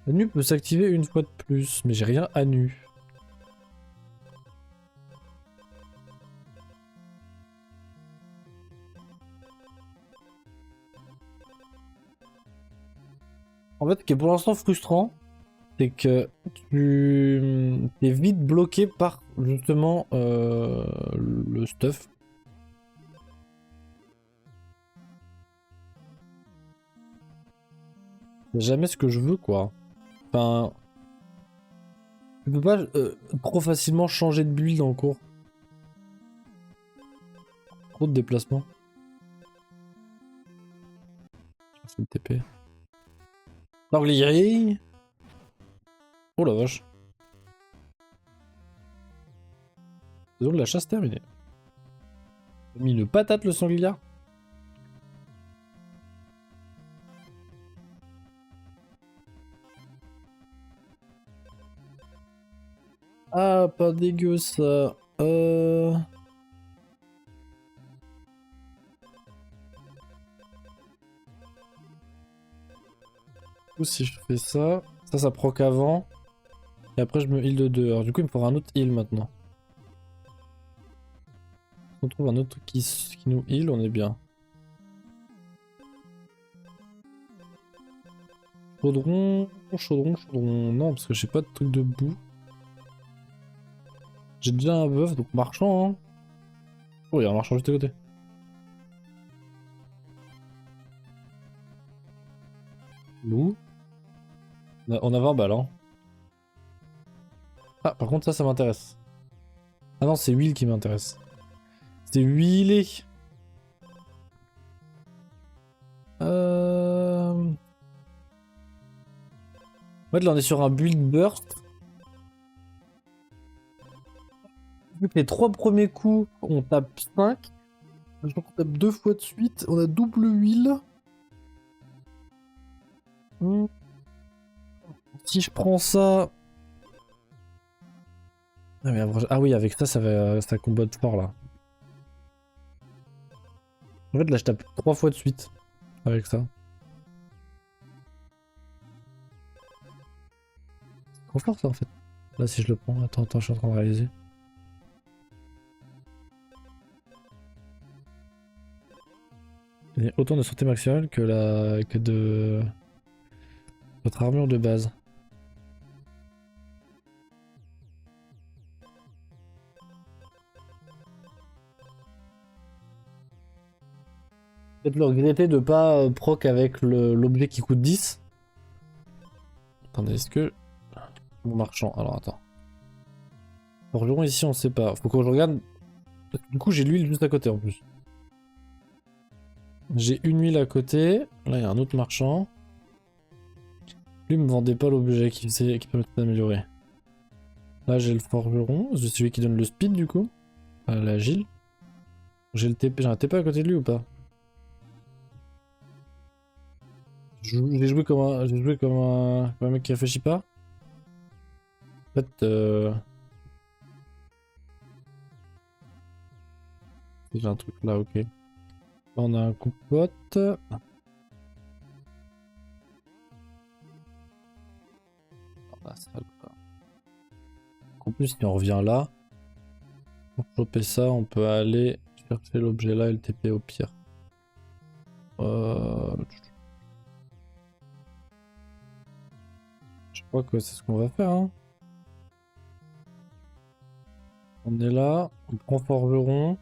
La nu peut s'activer une fois de plus, mais j'ai rien à nu. En fait, ce qui est pour l'instant frustrant, c'est que tu es vite bloqué par justement le stuff. C'est jamais ce que je veux, quoi. Enfin, tu peux pas trop facilement changer de build en cours. Trop de déplacements. C'est le TP. Sanglier. Oh la vache. C'est donc la chasse terminée. Il a mis une patate le sanglier. Ah, pas dégueu ça. Du coup, si je fais ça, ça proc avant. Et après, je me heal de 2. Alors, du coup, il me faudra un autre heal maintenant. Si on trouve un autre truc qui nous heal, on est bien. Chaudron, chaudron, chaudron. Non, parce que j'ai pas de truc de boue. J'ai déjà un bœuf, donc marchand, hein. Oh, il y a un marchand juste à côté. Loup. On a 20 balles, hein. Ah, par contre, ça m'intéresse. Ah non, c'est Will qui m'intéresse. C'est huilé. En fait, là, on est sur un build burst. Vu que les 3 premiers coups, on tape 5. Je crois qu'on tape 2 fois de suite. On a double huile. Si je prends ça... Ah, mais après... ah oui, avec ça, ça combat de fort, là. En fait, là, je tape 3 fois de suite. Avec ça. C'est trop fort, ça, en fait. Là, si je le prends... Attends, je suis en train de réaliser. Il y a autant de santé maximale que de... votre armure de base. Peut-être le regretter de pas proc avec l'objet qui coûte 10. Attendez, est-ce que... Mon marchand, alors attends. Forgeron ici on sait pas. Faut que je regarde. Du coup j'ai l'huile juste à côté en plus. J'ai une huile à côté. Là il y a un autre marchand. Lui me vendait pas l'objet qui permet d'améliorer. Là j'ai le forgeron. C'est celui qui donne le speed du coup. L'agile. J'ai le TP. J'ai un TP à côté de lui ou pas? J'ai joué comme un. J'ai joué comme un mec qui réfléchit pas. En fait j'ai un truc là, ok. Là, on a un coupote. Ah, ça, quoi. En plus, si on revient là, pour choper ça, on peut aller chercher l'objet là et le TP au pire. Je crois que c'est ce qu'on va faire. Hein. On est là, on prend forgeron.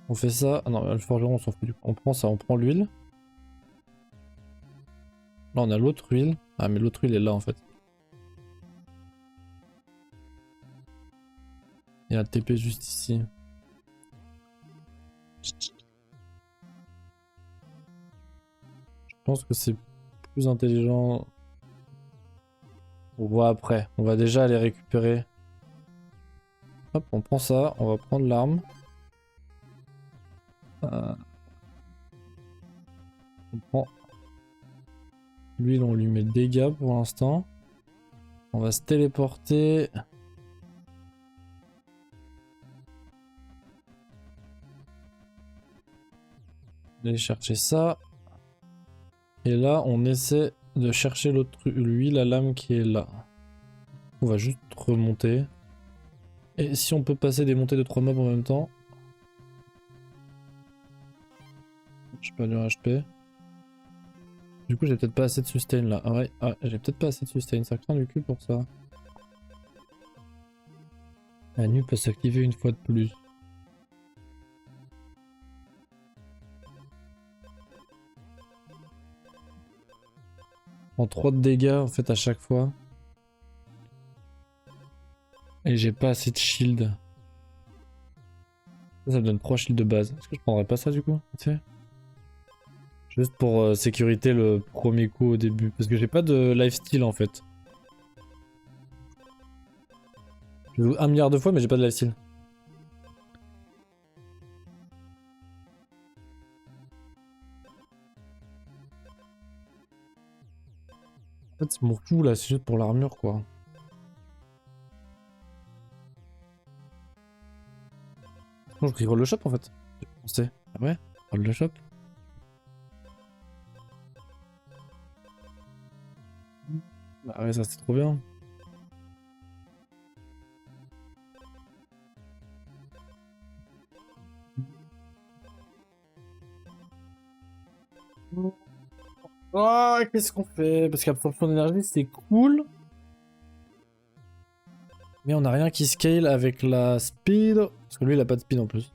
On fait ça. Ah non, le forgeron, on s'en fout du coup. On prend ça, on prend l'huile. Là, on a l'autre huile. Ah, mais l'autre huile est là en fait. Il y a un TP juste ici. Je pense que c'est plus intelligent. On voit après. On va déjà aller récupérer. Hop, on prend ça. On va prendre l'arme. On prend l'huile, on lui met dégâts pour l'instant. On va se téléporter. Aller chercher ça. Et là, on essaie de chercher l'autre, lui, la lame qui est là. On va juste remonter. Et si on peut passer des montées de 3 mobs en même temps. Je perds du HP. Du coup, j'ai peut-être pas assez de sustain là. Ah ouais, ah, j'ai peut-être pas assez de sustain. Ça craint du cul pour ça. La nuit peut s'activer une fois de plus. En 3 de dégâts en fait à chaque fois. Et j'ai pas assez de shield. Ça me donne 3 shields de base. Est-ce que je prendrais pas ça du coup? Juste pour sécurité le premier coup au début. Parce que j'ai pas de lifesteal en fait. Je joue 1 milliard de fois mais j'ai pas de lifesteal. En fait c'est mon fou là, c'est juste pour l'armure quoi. Non, je reroll le shop en fait. J'ai pensé. Ah ouais? Roll le shop. Bah ouais, ça c'est trop bien. Oh, qu'est-ce qu'on fait? Parce qu'absorption d'énergie c'est cool. Mais on a rien qui scale avec la speed. Parce que lui il a pas de speed en plus.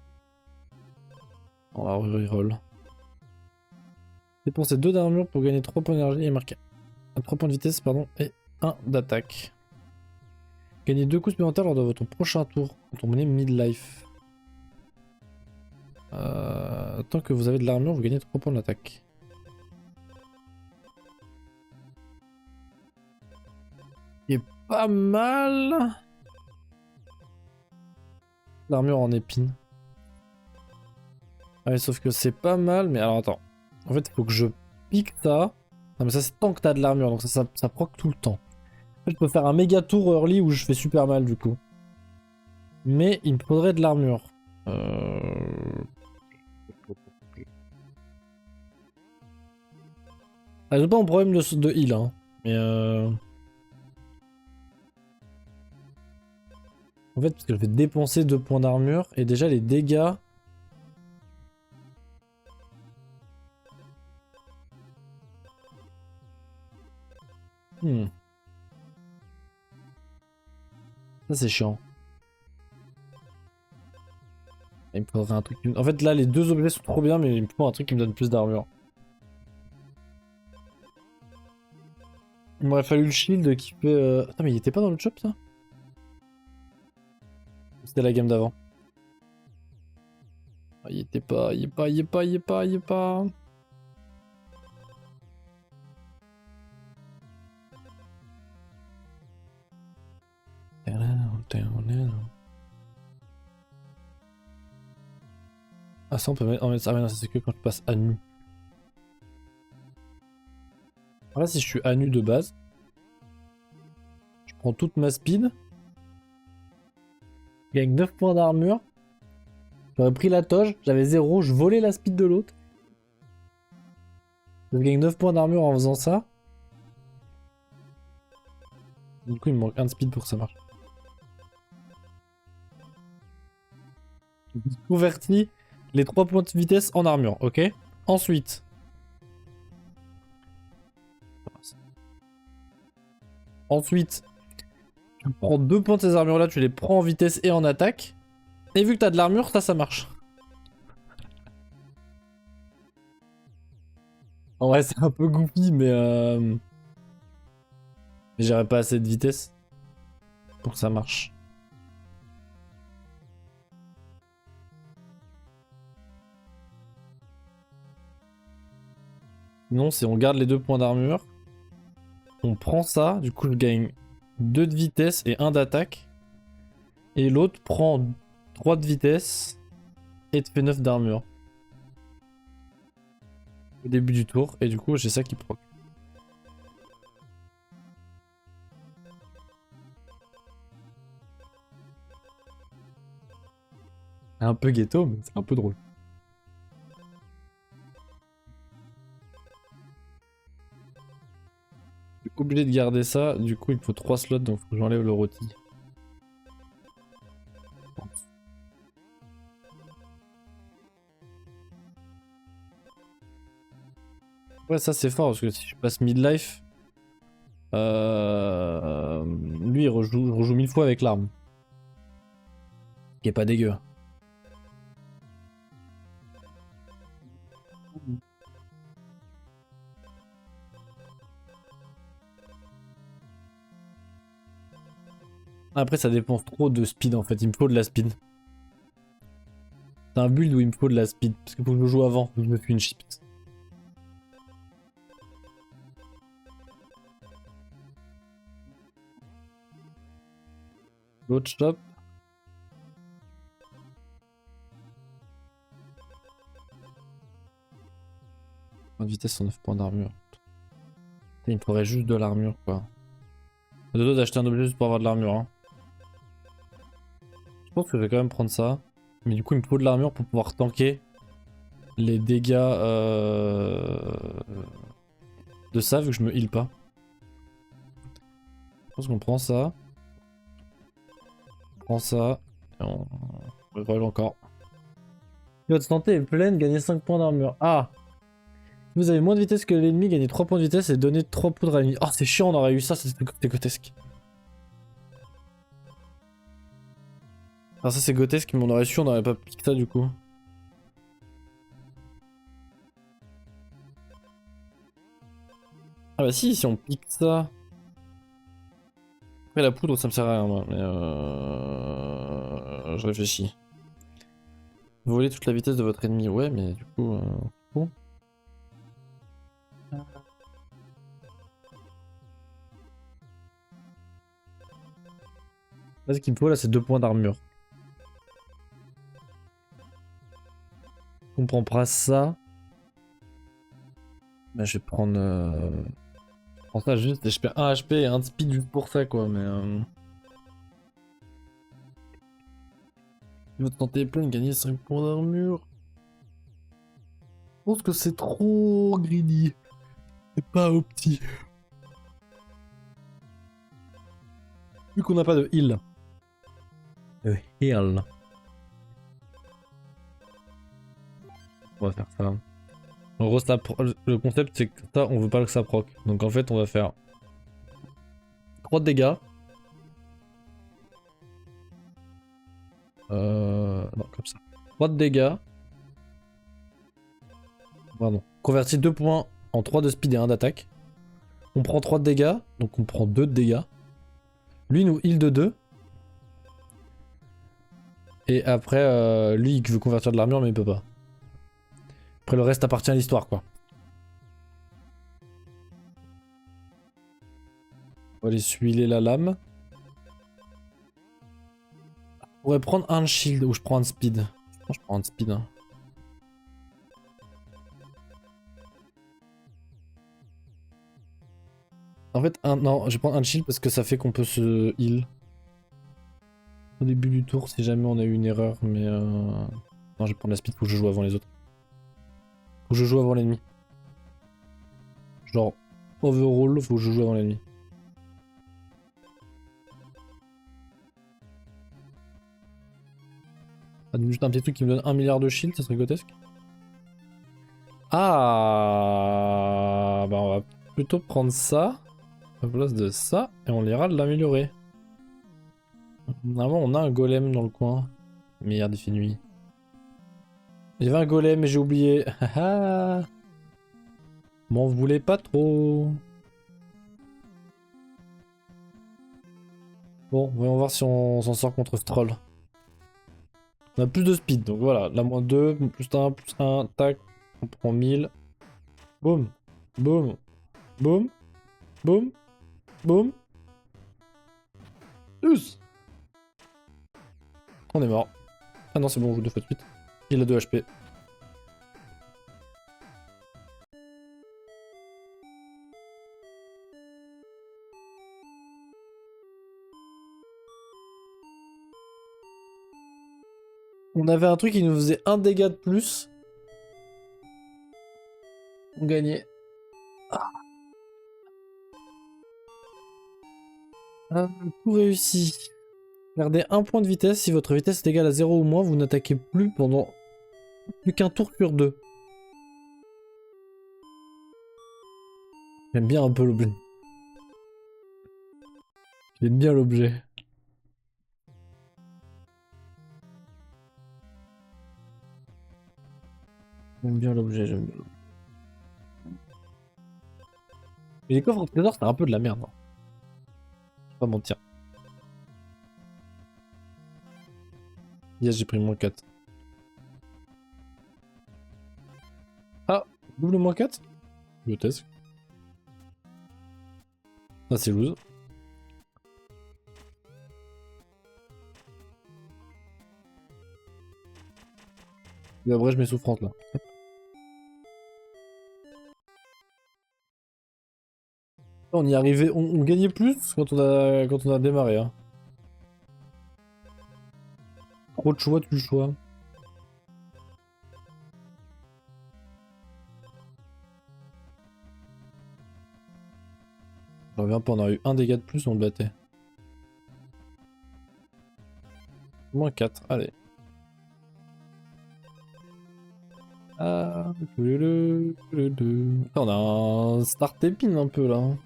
On va reroll. Dépenser 2 d'armure pour gagner 3 points d'énergie et marquer 3 points de vitesse pardon, et 1 d'attaque. Gagnez 2 coups supplémentaires lors de votre prochain tour quand on menait midlife. Tant que vous avez de l'armure, vous gagnez 3 points d'attaque. Et pas mal. L'armure en épine. Ouais, sauf que c'est pas mal, mais alors attends. En fait, il faut que je pique ça. Non, mais ça, c'est tant que t'as de l'armure, donc ça proc tout le temps. En fait, je peux faire un méga tour early où je fais super mal du coup. Mais il me faudrait de l'armure. Ah, j'ai pas un problème de heal, hein. Mais en fait, parce que je vais dépenser 2 points d'armure et déjà les dégâts. Ça, c'est chiant. Il me faudrait un truc... En fait, là, les deux objets sont trop bien, mais il me faut un truc qui me donne plus d'armure. Il m'aurait fallu le shield qui fait... Attends, mais il était pas dans le shop, ça? C'était la game d'avant. Ah, il était pas, il est pas, il est pas, il est pas, il est pas... Ah ça on peut mettre... Ah mais non, ça c'est que quand je passe à nu. Là si je suis à nu de base, je prends toute ma speed, je gagne 9 points d'armure, j'aurais pris la toge, j'avais 0, je volais la speed de l'autre. Je gagne 9 points d'armure en faisant ça. Du coup il me manque 1 de speed pour que ça marche. Converti les 3 points de vitesse en armure, ok? Ensuite... Ensuite, tu prends 2 points de ces armures là, tu les prends en vitesse et en attaque. Et vu que t'as de l'armure, ça marche. En vrai, c'est un peu goofy, mais j'aurais pas assez de vitesse pour que ça marche. Sinon, si on garde les 2 points d'armure, on prend ça, du coup je gagne 2 de vitesse et 1 d'attaque. Et l'autre prend 3 de vitesse et te fait 9 d'armure. Au début du tour, et du coup j'ai ça qui proc. Un peu ghetto, mais c'est un peu drôle. Je suis obligé de garder ça, du coup il me faut 3 slots, donc faut que j'enlève le rôti. Ouais, ça c'est fort parce que si je passe midlife, lui il rejoue 1000 fois avec l'arme. Qui est pas dégueu. Après ça dépend trop de speed en fait, il me faut de la speed. C'est un build où il me faut de la speed, parce qu'il faut que je joue avant, faut que je me fais une chip. L'autre shop. Point de vitesse sur 9 points d'armure. Il me faudrait juste de l'armure quoi. De dos d'acheter un objet juste pour avoir de l'armure. Hein. Je pense que je vais quand même prendre ça. Mais du coup il me faut de l'armure pour pouvoir tanker les dégâts de ça vu que je me heal pas. Je pense qu'on prend ça. On prend ça. Et on reroll encore. Votre santé est pleine, gagnez 5 points d'armure. Ah! Vous avez moins de vitesse que l'ennemi, gagnez 3 points de vitesse et donnez 3 poudres à l'ennemi. Oh, c'est chiant, on aurait eu ça, c'était grotesque. Ah, ça c'est grotesque, mais on aurait su, on aurait pas piqué ça du coup. Ah bah si on pique ça. Après la poudre ça me sert à rien moi, mais je réfléchis. Voler toute la vitesse de votre ennemi, ouais, mais du coup... bon. Là, ce qu'il me faut là, c'est 2 points d'armure. On prend pas ça. Bah, je vais prendre... Je prends ça juste et je perds 1 HP et 1 de speed juste pour ça quoi, mais... Votre santé est pleine, gagnez 5 points d'armure. Je pense que c'est trop greedy. C'est pas opti. Vu qu'on n'a pas de heal. Heal. On va faire ça. En gros, le concept c'est que ça, on veut pas que ça proc. Donc en fait, on va faire 3 de dégâts. Non, comme ça. 3 de dégâts. Pardon. Convertit 2 points en 3 de speed et 1 d'attaque. On prend 3 de dégâts, donc on prend 2 de dégâts. Lui nous heal de 2. Et après, lui il veut convertir de l'armure mais il peut pas. Après le reste appartient à l'histoire quoi. On va aller suiler la lame. On pourrait prendre un shield ou je prends un speed. Non, je prends un speed. Hein. En fait, non, je vais prendre un shield parce que ça fait qu'on peut se heal. Au début du tour, si jamais on a eu une erreur, mais non, je vais prendre la speed, faut que je joue avant les autres. Faut que je joue avant l'ennemi. Genre, overall, faut que je joue avant l'ennemi. Ah, juste un petit truc qui me donne 1 milliard de shield, ça serait grotesque. Ah, bah on va plutôt prendre ça à la place de ça et on ira l'améliorer. Normalement, on a un golem dans le coin. Merde, il fait nuit. Il y avait un golem mais j'ai oublié. M'en voulez pas trop. Bon, voyons voir si on s'en sort contre ce troll. On a plus de speed, donc voilà. La moins 2, plus 1, tac. On prend 1000. Boum, boum, boum, boum, boum. 12. On est mort. Ah non, c'est bon, on joue 2 fois de suite. Il a 2 HP. On avait un truc qui nous faisait 1 dégât de plus. On gagnait. Tout réussi. Perdez 1 point de vitesse. Si votre vitesse est égale à 0 ou moins, vous n'attaquez plus pendant plus qu'un tour sur 2. J'aime bien un peu l'objet. J'aime bien l'objet. J'aime bien l'objet, j'aime bien. Mais les coffres au trésor, c'est un peu de la merde. Hein. Je vais pas mentir. Yes, j'ai pris moins 4. Ah, double moins 4 grotesque. Ah, c'est loose. Et après, je mets souffrance là. On y arrivait, on gagnait plus quand on a démarré. Hein. Trop de choix, tu le choix. Je reviens pas, on a eu 1 dégât de plus, on le battait. Moins 4, allez. Ah, on a un start épine un peu là. Hein.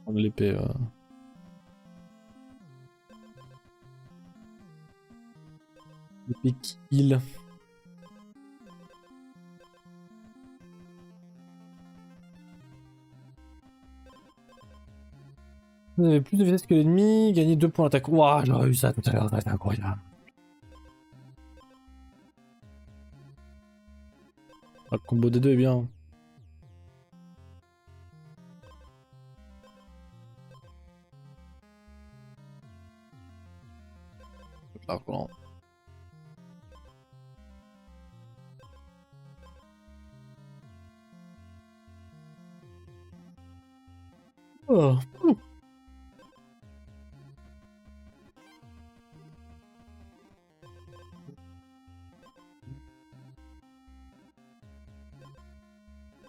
Prendre l'épée. L'épée qui heal. Vous avez plus de vitesse que l'ennemi, gagner 2 points d'attaque. Waouh, j'aurais eu ça tout à l'heure, c'est incroyable. Ah, le combo des deux est bien. L'argent. Oh.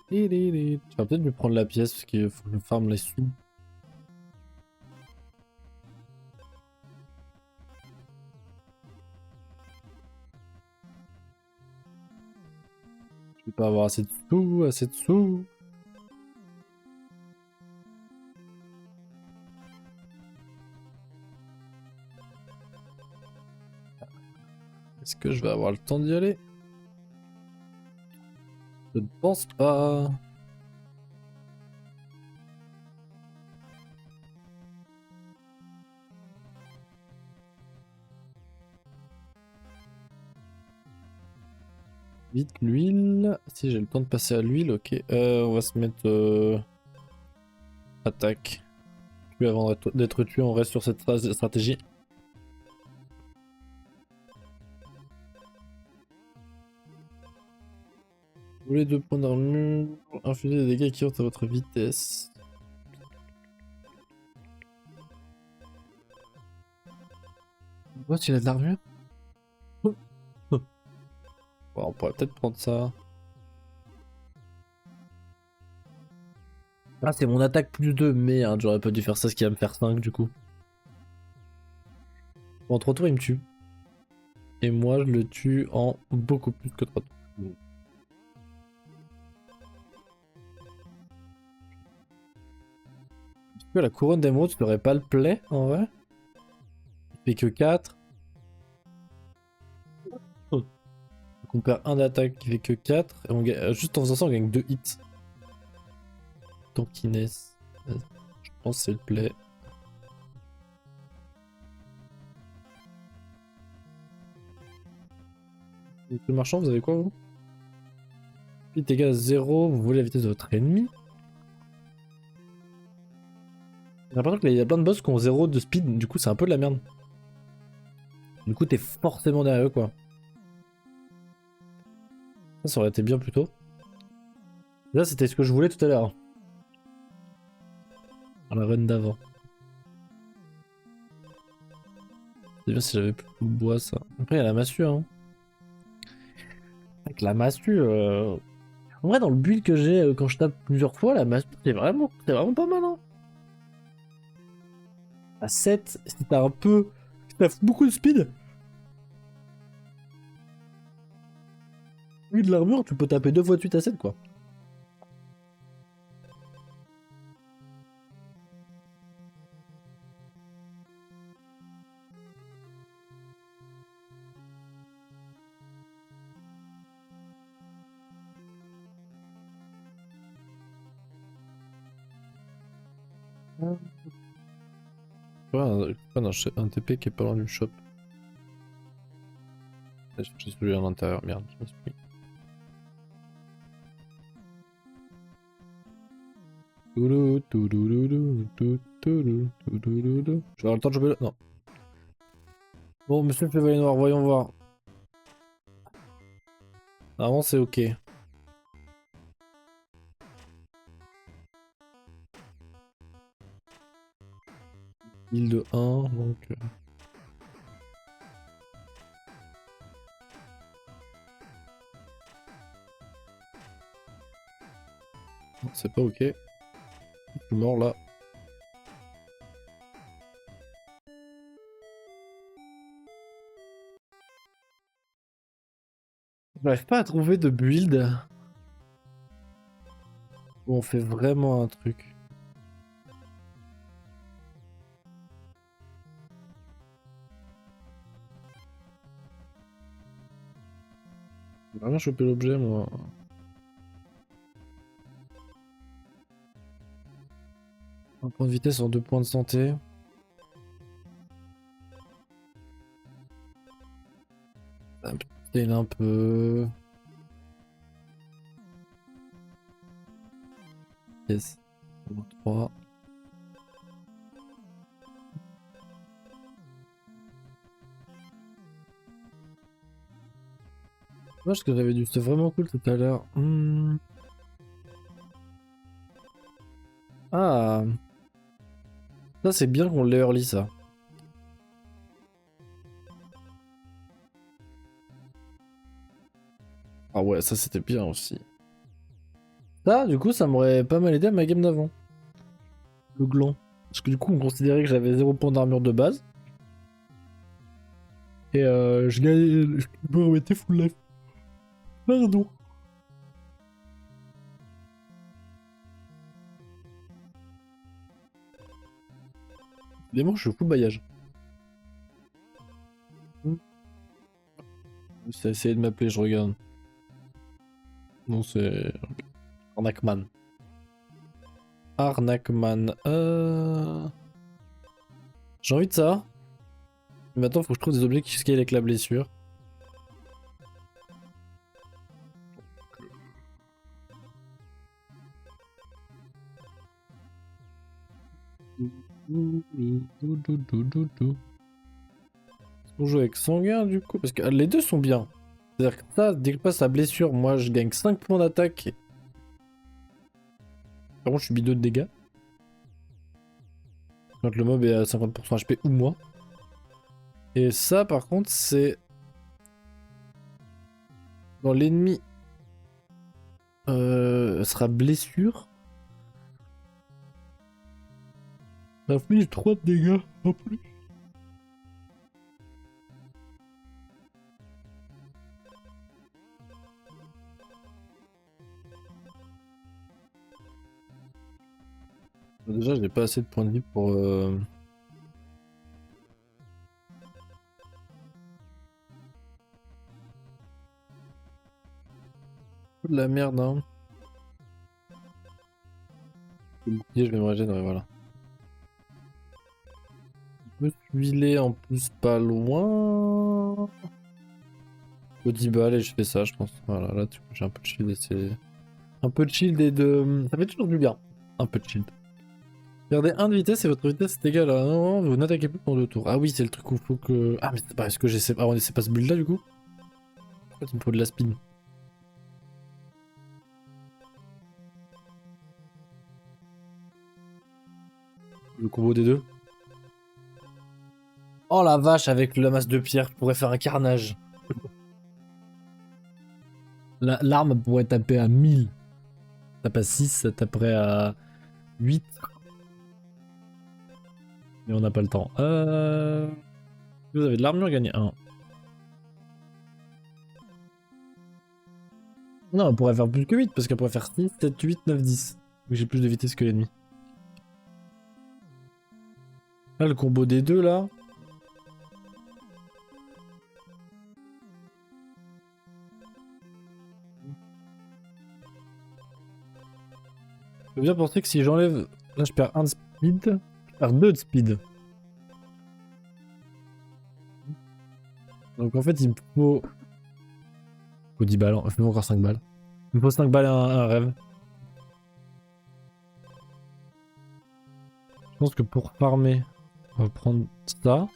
Tu vas peut-être lui prendre la pièce parce qu'il faut que je farme les sous. Je vais pas avoir assez de sous, assez de sous. Est-ce que je vais avoir le temps d'y aller? Je ne pense pas. Vite l'huile. Si j'ai le temps de passer à l'huile, ok. On va se mettre attaque. Puis avant d'être tué, on reste sur cette stratégie. Vous voulez 2 points d'armure, infliger des dégâts équivalents à votre vitesse. What, il a de l'armure? Bon, on pourrait peut-être prendre ça. Ah, c'est mon attaque plus 2, merde, j'aurais pas dû faire ça, ce qui va me faire 5 du coup. Bon, en 3 tours, il me tue. Et moi, je le tue en beaucoup plus que 3 tours. Est-ce que la couronne d'émeraude serait pas le play en vrai? Il fait que 4. Donc on perd 1 d'attaque qui fait que 4. Et on gagne, juste en faisant ça, on gagne 2 hits. Tankiness. Je pense que c'est le play. Le marchand, vous avez quoi vous? Speed égale 0, vous voulez la vitesse de votre ennemi? J'ai l'impression qu'il y a plein de boss qui ont 0 de speed, du coup c'est un peu de la merde. Du coup t'es forcément derrière eux quoi. Ça aurait été bien plus tôt. Là c'était ce que je voulais tout à l'heure. Dans la run d'avant. C'est bien si j'avais plus de bois ça. Après il y a la massue hein. Avec la massue... En vrai dans le build que j'ai quand je tape plusieurs fois, la massue c'est vraiment pas mal hein. À 7, si t'as un peu... Si t'as beaucoup de speed... Oui de l'armure, tu peux taper 2 fois de suite à 7 quoi. Ouais, un TP qui est pas loin du shop. J'ai celui à l'intérieur, merde, je me suis pris. Je vais avoir le temps de choper le... Non. Bon, monsieur le chevalier noir, voyons voir. Avant, c'est ok. Île de 1, donc... Non, c'est pas ok. Je suis mort là. J'arrive pas à trouver de build où on fait vraiment un truc. J'ai vraiment chopé l'objet, moi. Un point de vitesse en 2 points de santé. Un peu... Yes. 3. Moi, ce que j'avais du c'était vraiment cool tout à l'heure. Ah, ça c'est bien qu'on l'ait early ça. Ah ouais, ça c'était bien aussi. Ça, du coup, ça m'aurait pas mal aidé à ma game d'avant. Le gland. Parce que du coup, on considérait que j'avais 0 point d'armure de base. Et je gagnais. Je me remettais full life. Pardon. Évidemment, je suis full bailliage. C'est essayé de m'appeler, je regarde. Non, c'est... Arnacman. Arnacman. J'ai envie de ça. Mais maintenant, faut que je trouve des objets qui scale avec la blessure. On joue avec sanguin du coup, parce que les deux sont bien. C'est-à-dire que ça, dès que je passe à blessure, moi je gagne 5 points d'attaque. Par contre, je subis 2 de dégâts. Quand le mob est à 50% HP ou moins. Et ça, par contre, c'est... Quand l'ennemi sera blessure. Ça inflige 3 de dégâts en plus. Déjà, j'ai pas assez de points de vie pour... De la merde, hein. Je vais me régénérer, voilà. Je me suis huilé en plus pas loin. Petit bal et je fais ça, je pense. Voilà, là j'ai un peu de shield et c'est... Un peu de shield et de... Ça fait toujours du bien. Un peu de shield. Perdez 1 de vitesse et votre vitesse est égale à 1, vous n'attaquez plus pendant 2 tours. Ah oui, c'est le truc où il faut que... Ah mais c'est pas... Est-ce que j'essaie... Ah, on essaie pas ce build là du coup? Pourquoi il me faut de la spin? Le combo des deux. Oh la vache, avec la masse de pierre, je pourrais faire un carnage. L'arme pourrait taper à 1000. Ça tape à 6, ça taperait à 8. Mais on n'a pas le temps. Vous avez de l'armure, gagnez 1. Non, on pourrait faire plus que 8, parce qu'elle pourrait faire 6, 7, 8, 9, 10. Donc j'ai plus de vitesse que l'ennemi. Là, le combo des deux, là... Je veux bien penser que si j'enlève... Là, je perds 1 de speed. Je perds 2 de speed. Donc en fait, il me faut... Il faut 10 balles. Il me faut encore 5 balles. Il me faut 5 balles et un rêve. Je pense que pour farmer, on va prendre ça.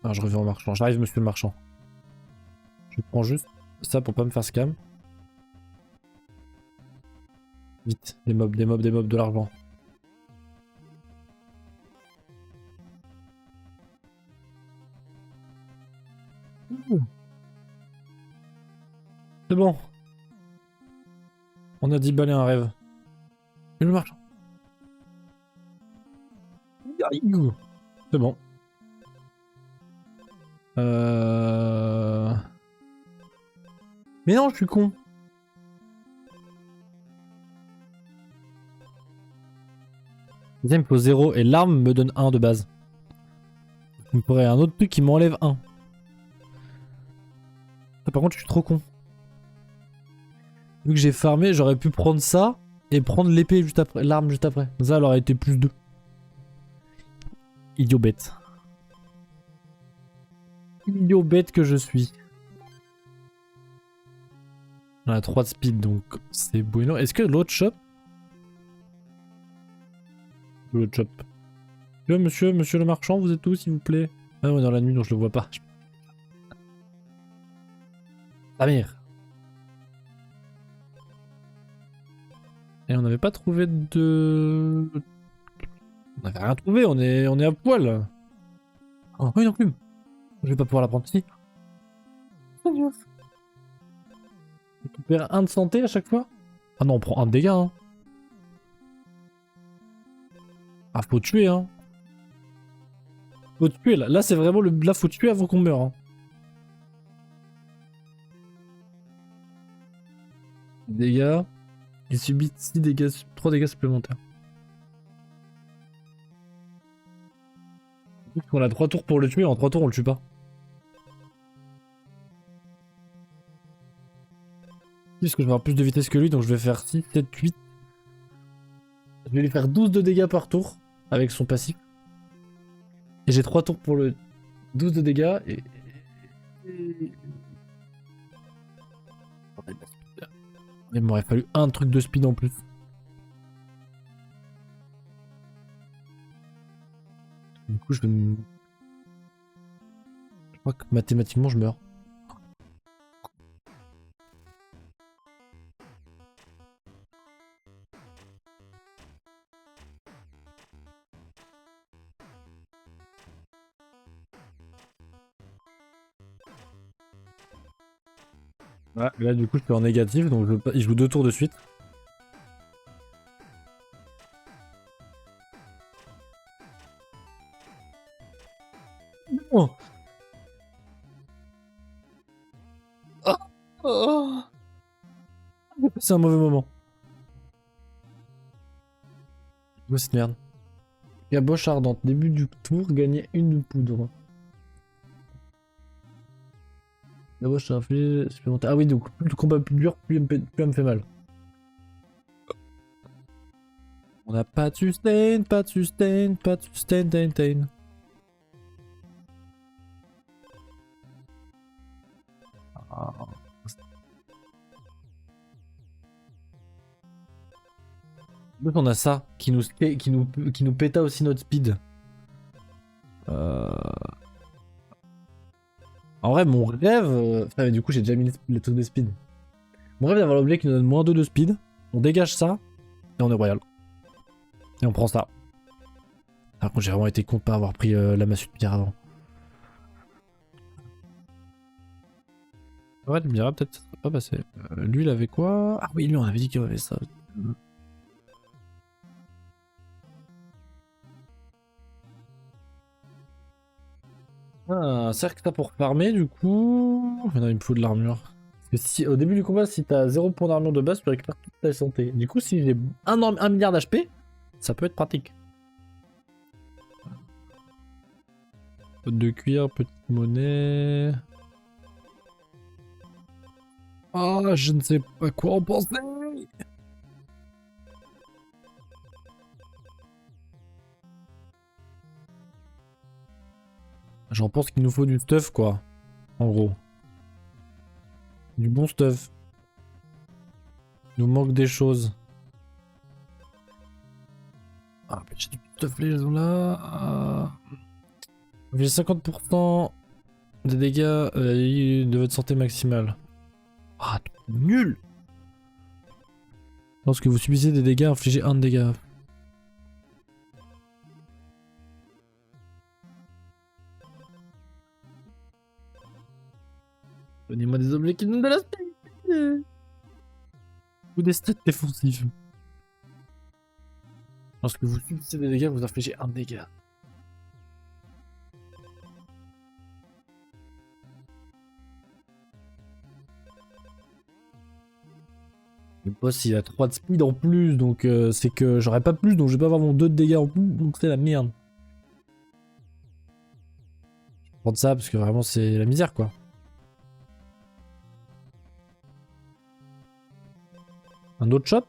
Ah, je reviens au marchand. J'arrive, monsieur le marchand. Je prends juste ça pour pas me faire scam. Vite, des mobs, des mobs, des mobs, de l'argent. C'est bon. On a 10 balles et un rêve. Et le marchand. C'est bon. Mais non, je suis con. Il me faut 0 et l'arme me donne 1 de base. Il me faudrait un autre truc qui m'enlève 1. Par contre, je suis trop con. Vu que j'ai farmé, j'aurais pu prendre ça et prendre l'épée juste après, l'arme juste après. Ça, elle aurait été plus 2. Idiot bête. Idiot bête que je suis. On a 3 de speed, donc c'est bueno. Est-ce que l'autre shop... L'autre shop. Monsieur le marchand, vous êtes où, s'il vous plaît? Ah, on est dans la nuit, donc je le vois pas. Amir. Et on n'avait pas trouvé de... On n'avait rien trouvé, on est à poil. Oh, une enclume. Je vais pas pouvoir la prendre ici. On récupère 1 de santé à chaque fois. Ah non, on prend 1 de dégâts, hein. Ah, faut tuer, hein. Faut tuer, là. Là, c'est vraiment le... Là, faut tuer avant qu'on meure, hein. Dégâts. Il subit 6 dégâts... 3 dégâts supplémentaires. On a 3 tours pour le tuer, en 3 tours, on le tue pas. Parce que je vais avoir plus de vitesse que lui, donc je vais faire 6, 7, 8. Je vais lui faire 12 de dégâts par tour avec son passif. Et j'ai 3 tours pour le 12 de dégâts Il m'aurait fallu un truc de speed en plus. Du coup, je crois que mathématiquement, je meurs. Ouais, là, du coup, je suis en négatif, donc il joue 2 tours de suite. Oh. Oh. Oh. C'est un mauvais moment. Quoi cette merde? Gaboche ardente. Début du tour, gagner une poudre. Gaboche infligé supplémentaire. Ah oui, donc plus le combat plus dur, plus elle me fait mal. On n'a pas de sustain, pas de sustain, pas de sustain, tain. Ah. Donc on a ça qui nous péta aussi notre speed. En vrai, mon rêve. Enfin, mais du coup, j'ai déjà mis les trucs de speed. Mon rêve d'avoir l'objet qui nous donne moins 2 de speed. On dégage ça et on est royal. Et on prend ça. Par contre, j'ai vraiment été con de pas avoir pris la massue de pierre avant. Ouais, tu me diras, peut-être ça serait pas passé. Lui, il avait quoi? Ah oui, lui, on avait dit qu'il avait ça. Ah, un cercle pour farmer, du coup. Non, il me faut de l'armure. Parce que si, au début du combat, si t'as 0 point d'armure de base, tu récupères toute ta santé. Du coup, si j'ai 1 milliard d'HP, ça peut être pratique. Pote de cuir, petite monnaie. Ah, je ne sais pas quoi en penser. J'en pense qu'il nous faut du stuff, quoi. En gros. Du bon stuff. Il nous manque des choses. Ah, j'ai du stuff les gens là. J'ai 50% des dégâts de votre santé maximale. Ah, nul! Lorsque vous subissez des dégâts, infligez 1 de dégâts. Donnez-moi des objets qui donnent de la speed. Ou des stats défensifs. Lorsque vous subissez des dégâts, vous infligez 1 de dégâts. Le boss il a 3 de speed en plus, donc c'est que j'aurais pas plus, donc je vais pas avoir mon 2 de dégâts en plus, donc c'est la merde. Je vais prendre ça parce que vraiment c'est la misère quoi. Un autre shop?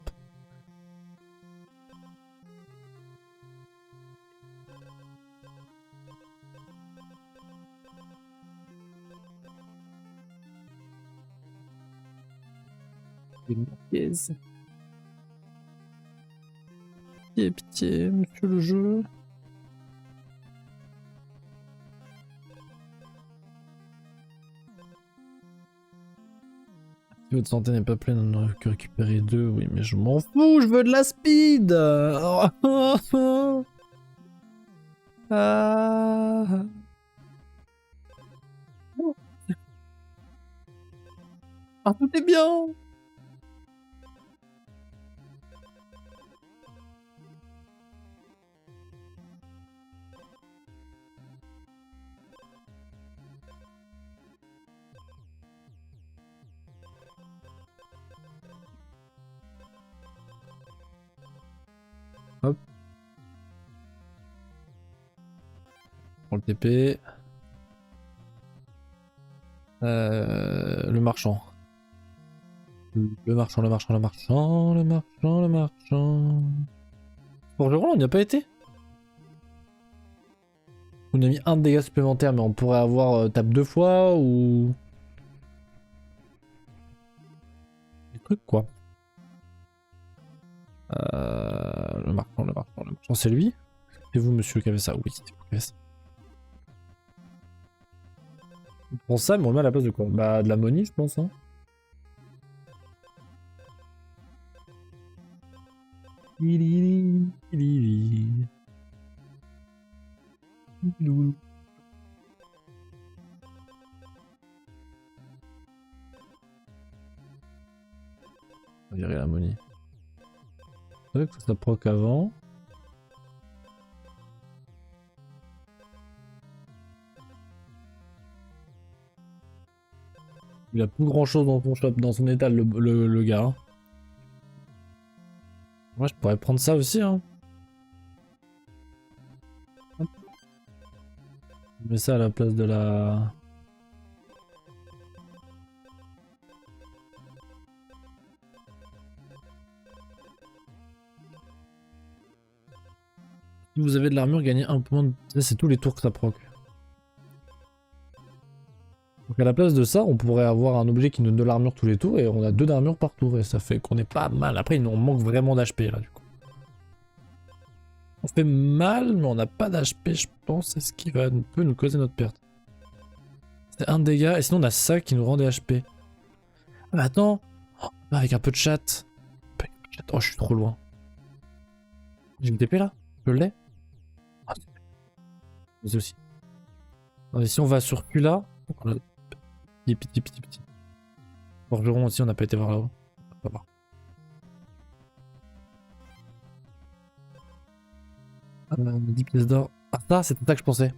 Pitié, pitié, monsieur le jeu. Si votre santé n'est pas pleine, on n'aurait que récupérer 2. Oui, mais je m'en fous, je veux de la speed. Ah. Ah, tout est bien. Hop. Pour le TP. Le marchand. Le marchand, le marchand, le marchand, le marchand, le marchand. Forgeron, on n'y a pas été. On a mis un dégât supplémentaire, mais on pourrait avoir tape 2 fois ou. Des trucs quoi. Le marchand, le marchand, le marchand, c'est lui? C'est vous, monsieur, qui avez ça? Oui, c'est vous qui avez ça. On prend ça, mais on le met à la place de quoi? Bah, de la money, je pense, hein. On va virer la money. C'est vrai que ça proc avant. Il a plus grand chose dans son shop, dans son étal, le gars. Hein. Moi, je pourrais prendre ça aussi, hein. Hop. Je mets ça à la place de la... Si vous avez de l'armure, gagnez un point de... Ça, c'est tous les tours que ça proc. Donc à la place de ça, on pourrait avoir un objet qui nous donne de l'armure tous les tours et on a 2 d'armure par tour et ça fait qu'on est pas mal. Après, on manque vraiment d'HP là du coup. On fait mal, mais on n'a pas d'HP, je pense, c'est ce qui peut nous causer notre perte. C'est un dégât et sinon on a ça qui nous rend des HP. Ah, mais attends, oh, avec un peu de chat. Oh, je suis trop loin. J'ai une TP là? Je l'ai? Ah, c'est aussi. Non, mais si on va sur Q là, on a... Petit. Forgeron aussi, on n'a pas été voir là-haut. On va voir. 10 pièces d'or. Ah ça, c'était ça que je pensais.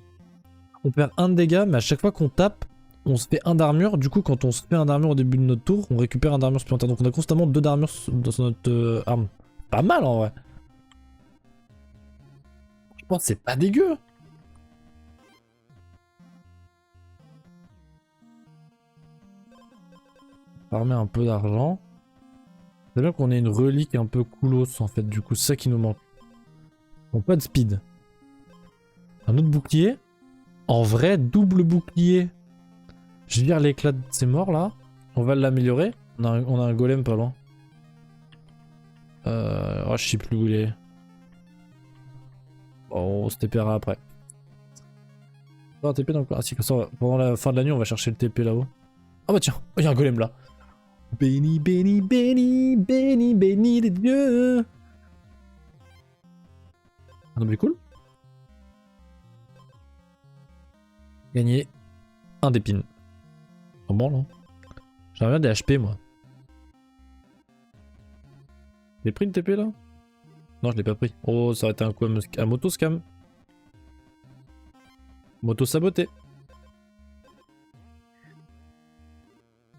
On perd 1 de dégâts, mais à chaque fois qu'on tape, on se fait 1 d'armure. Du coup, quand on se fait 1 d'armure au début de notre tour, on récupère 1 d'armure supplémentaire. Donc on a constamment 2 d'armure dans notre arme. Pas mal en vrai. Je pense que c'est pas dégueu. Farmer un peu d'argent. C'est bien qu'on ait une relique un peu coolos en fait. Du coup, c'est ça qui nous manque. Bon, pas de speed. Un autre bouclier. En vrai, double bouclier. Je vire l'éclat de ces morts là. On va l'améliorer. On a un golem pas loin. Oh, je sais plus où il est. Bon, on se TPera après. Pas un TP donc. Ah si, comme ça, pendant la fin de la nuit, on va chercher le TP là-haut. Ah bah tiens, il y a un golem là. Béni, béni, béni, béni, béni des dieux. Un objet cool. Gagner un d'épine. Oh bon là. J'aimerais bien des HP moi. J'ai pris une TP là? Non, je l'ai pas pris. Oh, ça aurait été un coup à moto scam. Moto saboté.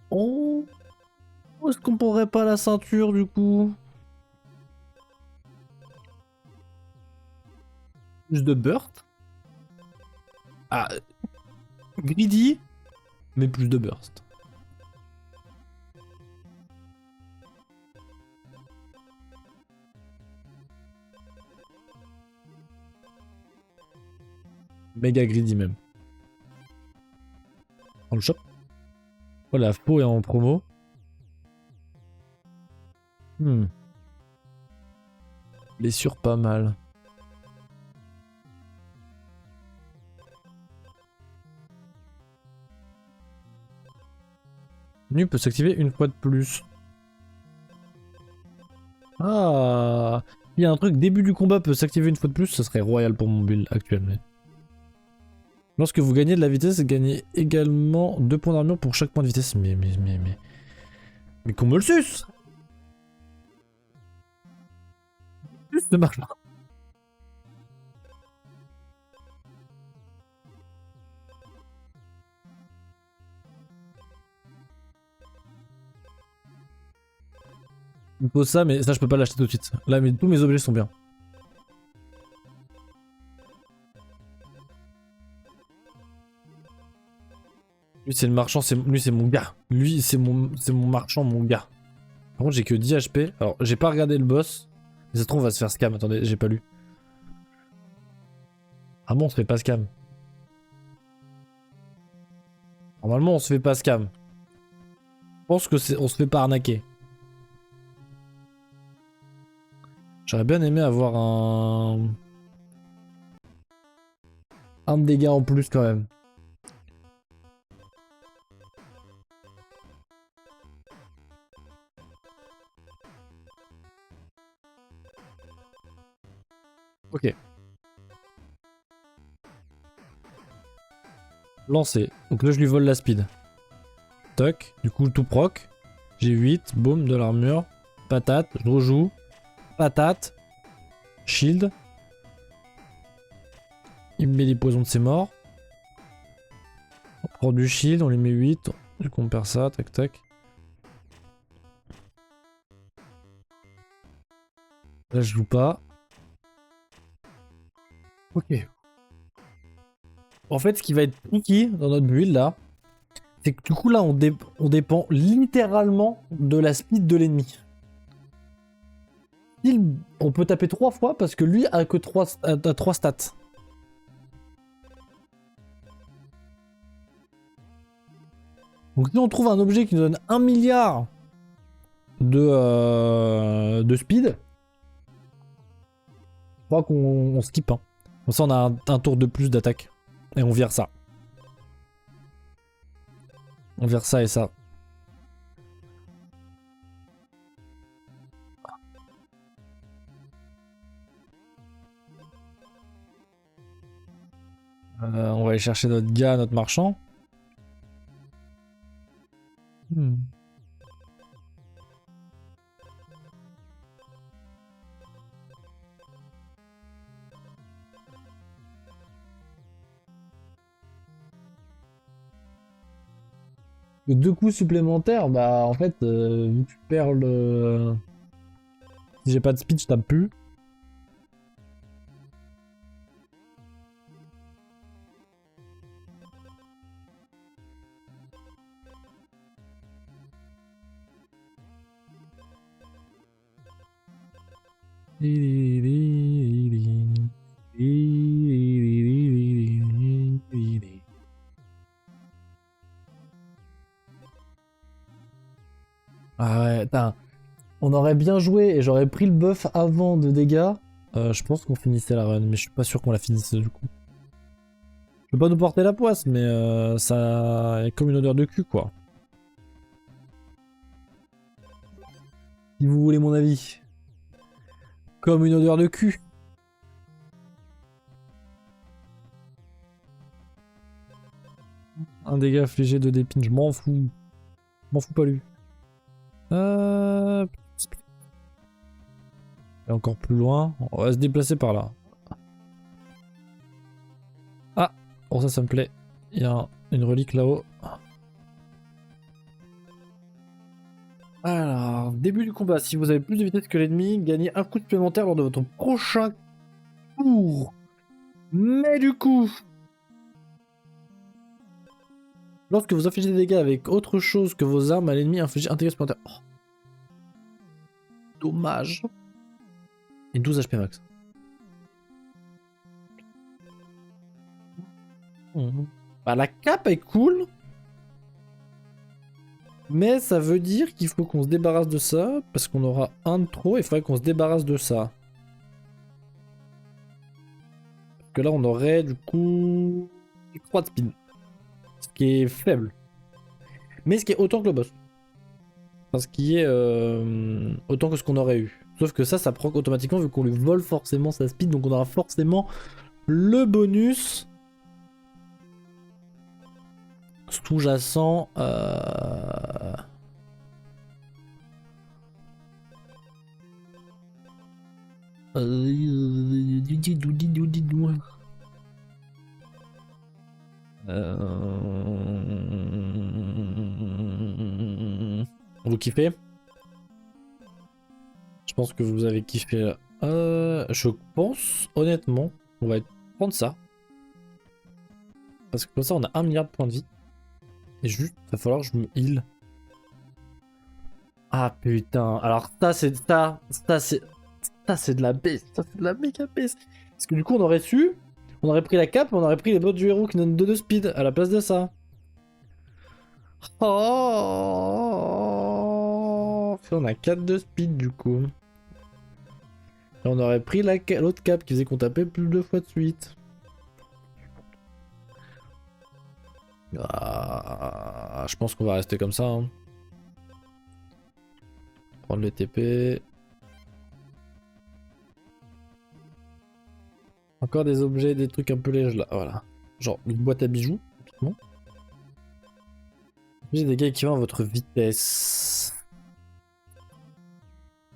Oh, est-ce qu'on pourrait pas la ceinture du coup? Plus de burst. Ah, greedy, mais plus de burst. Méga greedy même. Dans le shop. Oh, la faux est en promo. Blessure pas mal. Nu peut s'activer une fois de plus. Ah, il y a un truc, début du combat peut s'activer une fois de plus, ce serait royal pour mon build actuel. Mais... Lorsque vous gagnez de la vitesse, gagnez également 2 points d'armure pour chaque point de vitesse. Mais qu'on me le suce! Juste ne marche pas. Il me pose ça, mais ça je peux pas l'acheter tout de suite. Là, mais tous mes objets sont bien. Lui c'est le marchand, lui c'est mon gars. Lui c'est mon marchand, mon gars. Par contre, j'ai que 10 HP. Alors, j'ai pas regardé le boss. Mais ça se trouve, on va se faire scam. Attendez, j'ai pas lu. Ah bon, on se fait pas scam. Normalement, on se fait pas scam. Je pense que c'est, on se fait pas arnaquer. J'aurais bien aimé avoir un dégât en plus quand même. Ok. Lancé. Donc là, je lui vole la speed. Toc. Du coup, tout proc. J'ai 8. Boum, de l'armure. Patate. Je rejoue. Patate. Shield. Il me met des poisons de ses morts. On prend du shield, on lui met 8. Du coup, on perd ça. Tac, tac. Là, je joue pas. Ok. En fait, ce qui va être tricky dans notre build là, c'est que du coup là, on dépend littéralement de la speed de l'ennemi. On peut taper 3 fois parce que lui a que 3 stats. Donc si on trouve un objet qui nous donne 1 milliard de speed, je crois qu'on skip. Hein. Comme ça, on a un tour de plus d'attaque. Et on vire ça. On vire ça et ça. On va aller chercher notre gars, notre marchand. Le 2 coups supplémentaires, bah en fait, vu que tu perds le... Si j'ai pas de speed, je tape plus. Ah ouais, putain. On aurait bien joué et j'aurais pris le buff avant de dégâts. Je pense qu'on finissait la run, mais je suis pas sûr qu'on la finisse du coup. Je peux pas nous porter la poisse, mais ça est comme une odeur de cul quoi. Si vous voulez mon avis. Comme une odeur de cul. Un dégât infligé de d'épines, je m'en fous. Je m'en fous pas lui. Et encore plus loin. On va se déplacer par là. Ah, oh ça me plaît. Il y a une relique là-haut. Alors, début du combat. Si vous avez plus de vitesse que l'ennemi, gagnez un coup supplémentaire lors de votre prochain tour. Mais du coup, lorsque vous infligez des dégâts avec autre chose que vos armes à l'ennemi, infligez un dégât supplémentaire. Oh. Dommage. Et 12 HP max. Bah, la cape est cool. Mais ça veut dire qu'il faut qu'on se débarrasse de ça. Parce qu'on aura un de trop. Il faudrait qu'on se débarrasse de ça. Parce que là, on aurait du coup 3 de spin. Ce qui est faible. Mais ce qui est autant que le boss. Enfin, ce qui est autant que ce qu'on aurait eu. Sauf que ça proc automatiquement vu qu'on lui vole forcément sa speed. Donc on aura forcément le bonus sous-jacent. Vous kiffez? Je pense que vous avez kiffé. Je pense, honnêtement, on va prendre ça. Parce que comme ça, on a 1 milliard de points de vie. Et juste, il va falloir que je me heal. Ah putain, alors ça c'est ça c'est de la baisse, ça c'est de la méga baisse. Parce que du coup on aurait su, on aurait pris la cape, on aurait pris les bottes du héros qui donnent 2 de speed à la place de ça. Oh, on a 4 de speed du coup. Et on aurait pris l'autre cape qui faisait qu'on tapait plus de 2 fois de suite. Ah, je pense qu'on va rester comme ça. Hein. Prendre le TP. Encore des objets, des trucs un peu légers là, voilà. Genre une boîte à bijoux, typiquement. J'ai des gars équivalents à votre vitesse.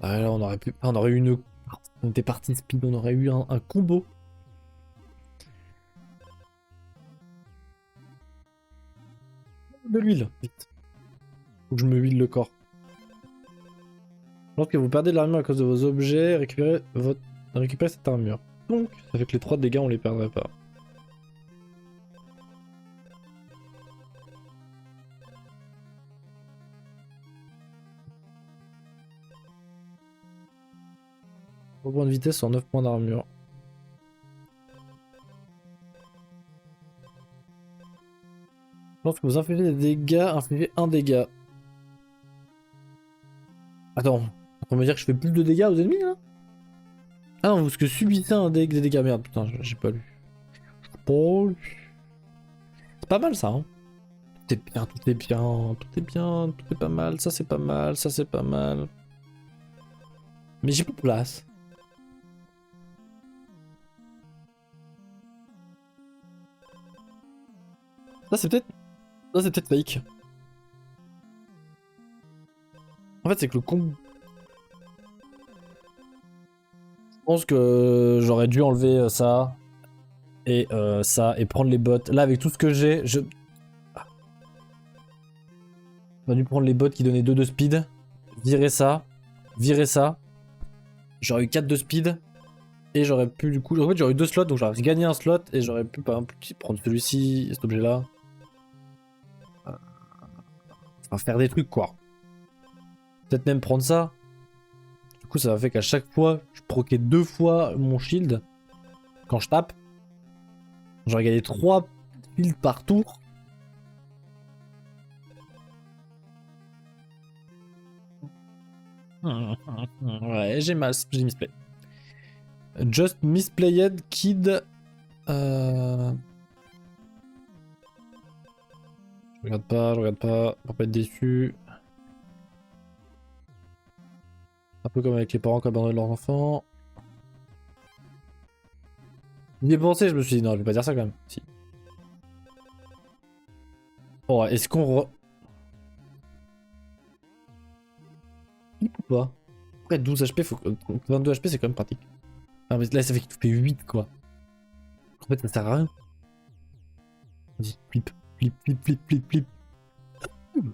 Ah là on aurait pu. On aurait eu une. On était parti speed, on aurait eu un combo. De l'huile, vite. Faut que je me huile le corps. Lorsque vous perdez de l'armure à cause de vos objets, récupérez cette armure. Donc, ça fait que les 3 dégâts on les perdrait pas. Rebond de vitesse sur 9 points d'armure. Lorsque vous infligez des dégâts, infligez 1 dégât. Attends, on va me dire que je fais plus de dégâts aux ennemis là? Ah non, parce que subissez des dégâts. Merde, putain, j'ai pas lu. Oh, c'est pas mal ça, hein. Tout est bien, tout est bien, tout est bien, tout est pas mal. Ça c'est pas mal, ça c'est pas mal. Mais j'ai pas de place. Ça c'est peut-être. Ça c'est peut-être fake. En fait, c'est que le combo. Je pense que j'aurais dû enlever ça et prendre les bottes. Là, avec tout ce que j'ai, j'aurais dû prendre les bottes qui donnaient 2 de speed, virer ça, j'aurais eu 4 de speed, et j'aurais pu du coup... En fait, j'aurais eu 2 slots, donc j'aurais gagné un slot, et j'aurais pu par exemple prendre celui-ci, cet objet-là. Enfin, faire des trucs, quoi. Peut-être même prendre ça. Du coup, ça va fait qu'à chaque fois, je proquais 2 fois mon shield, quand je tape. J'aurais gagné 3 shields par tour. Ouais, j'ai misplay. Just misplayed kid. Je je regarde pas, pour pas être déçu. Un peu comme avec les parents qui abandonnent leurs enfants. J'y ai pensé, je me suis dit non, je vais pas dire ça quand même. Si. Bon, est-ce qu'on Hip ou pas? Après 12 HP, 22 HP c'est quand même pratique. Ah mais là ça fait qu'il te fait 8 quoi. En fait ça sert à rien. Vas-y, flip, flip, flip, flip, flip, flip.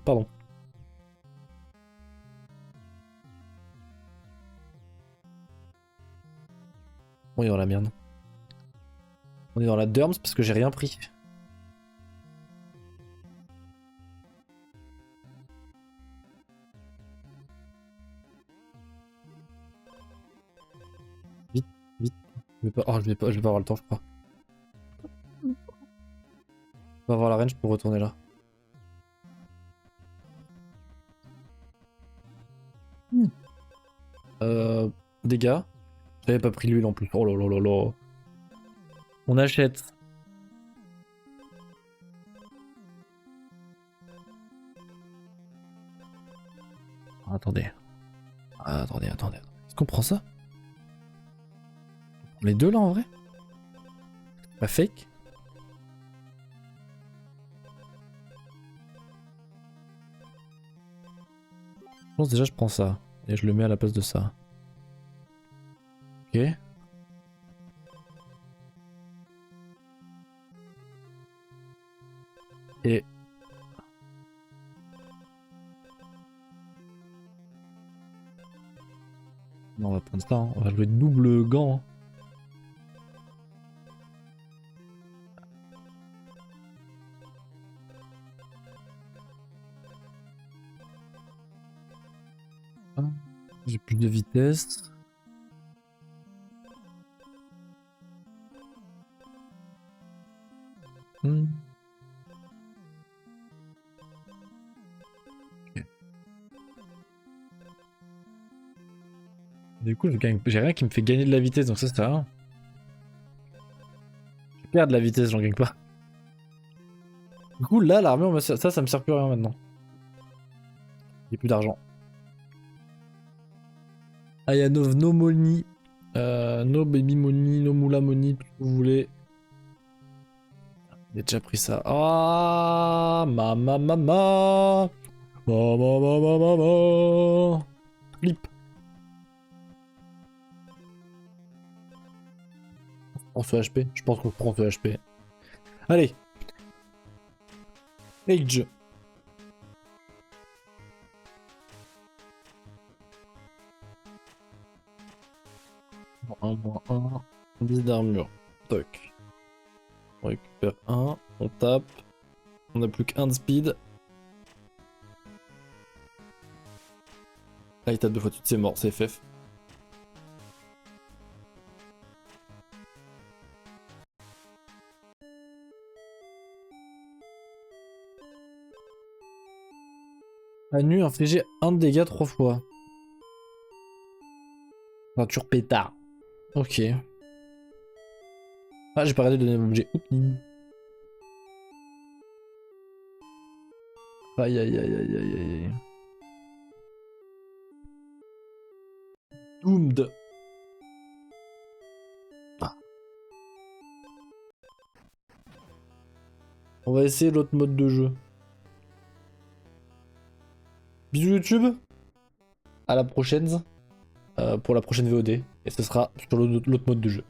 Pardon. On est dans la merde. On est dans la derms parce que j'ai rien pris. Vite, vite. Je vais pas... Oh, je vais pas avoir le temps je crois. On va avoir la range pour retourner là. Euh... Dégâts. J'avais pas pris l'huile en plus. Oh là là là là. On achète. Attendez. Attendez. Est-ce qu'on prend ça? Les deux là en vrai? Pas fake? Je pense déjà je prends ça. Et je le mets à la place de ça. Ok. Et... Non, on va prendre ça, hein. On va jouer double gant. Hein. J'ai plus de vitesse. Hmm. Ok. Du coup, j'ai rien qui me fait gagner de la vitesse, donc ça, c'est rien. Je perds de la vitesse, j'en gagne pas. Du coup, là, l'armure, ça me sert plus à rien maintenant. J'ai plus d'argent. Ah, il y a no money, no baby money, no moula money, tout ce que vous voulez. J'ai déjà pris ça. Ah, mama. Flip. On se fait HP. Je pense qu'on prend ce HP. Allez. Age. -1, 10 d'armure. Toc. On récupère 1. On tape. On a plus qu'un de speed. Là, il tape 2 fois de suite, c'est mort, c'est FF. La nuit infligé 1 de dégâts 3 fois. Nature pétard. Ok. Ah, j'ai pas regardé le deuxième objet. Oups. Aïe aïe aïe aïe aïe aïe. Doomed. Ah. On va essayer l'autre mode de jeu. Bisous YouTube. À la prochaine. Pour la prochaine VOD. Et ce sera sur l'autre mode de jeu.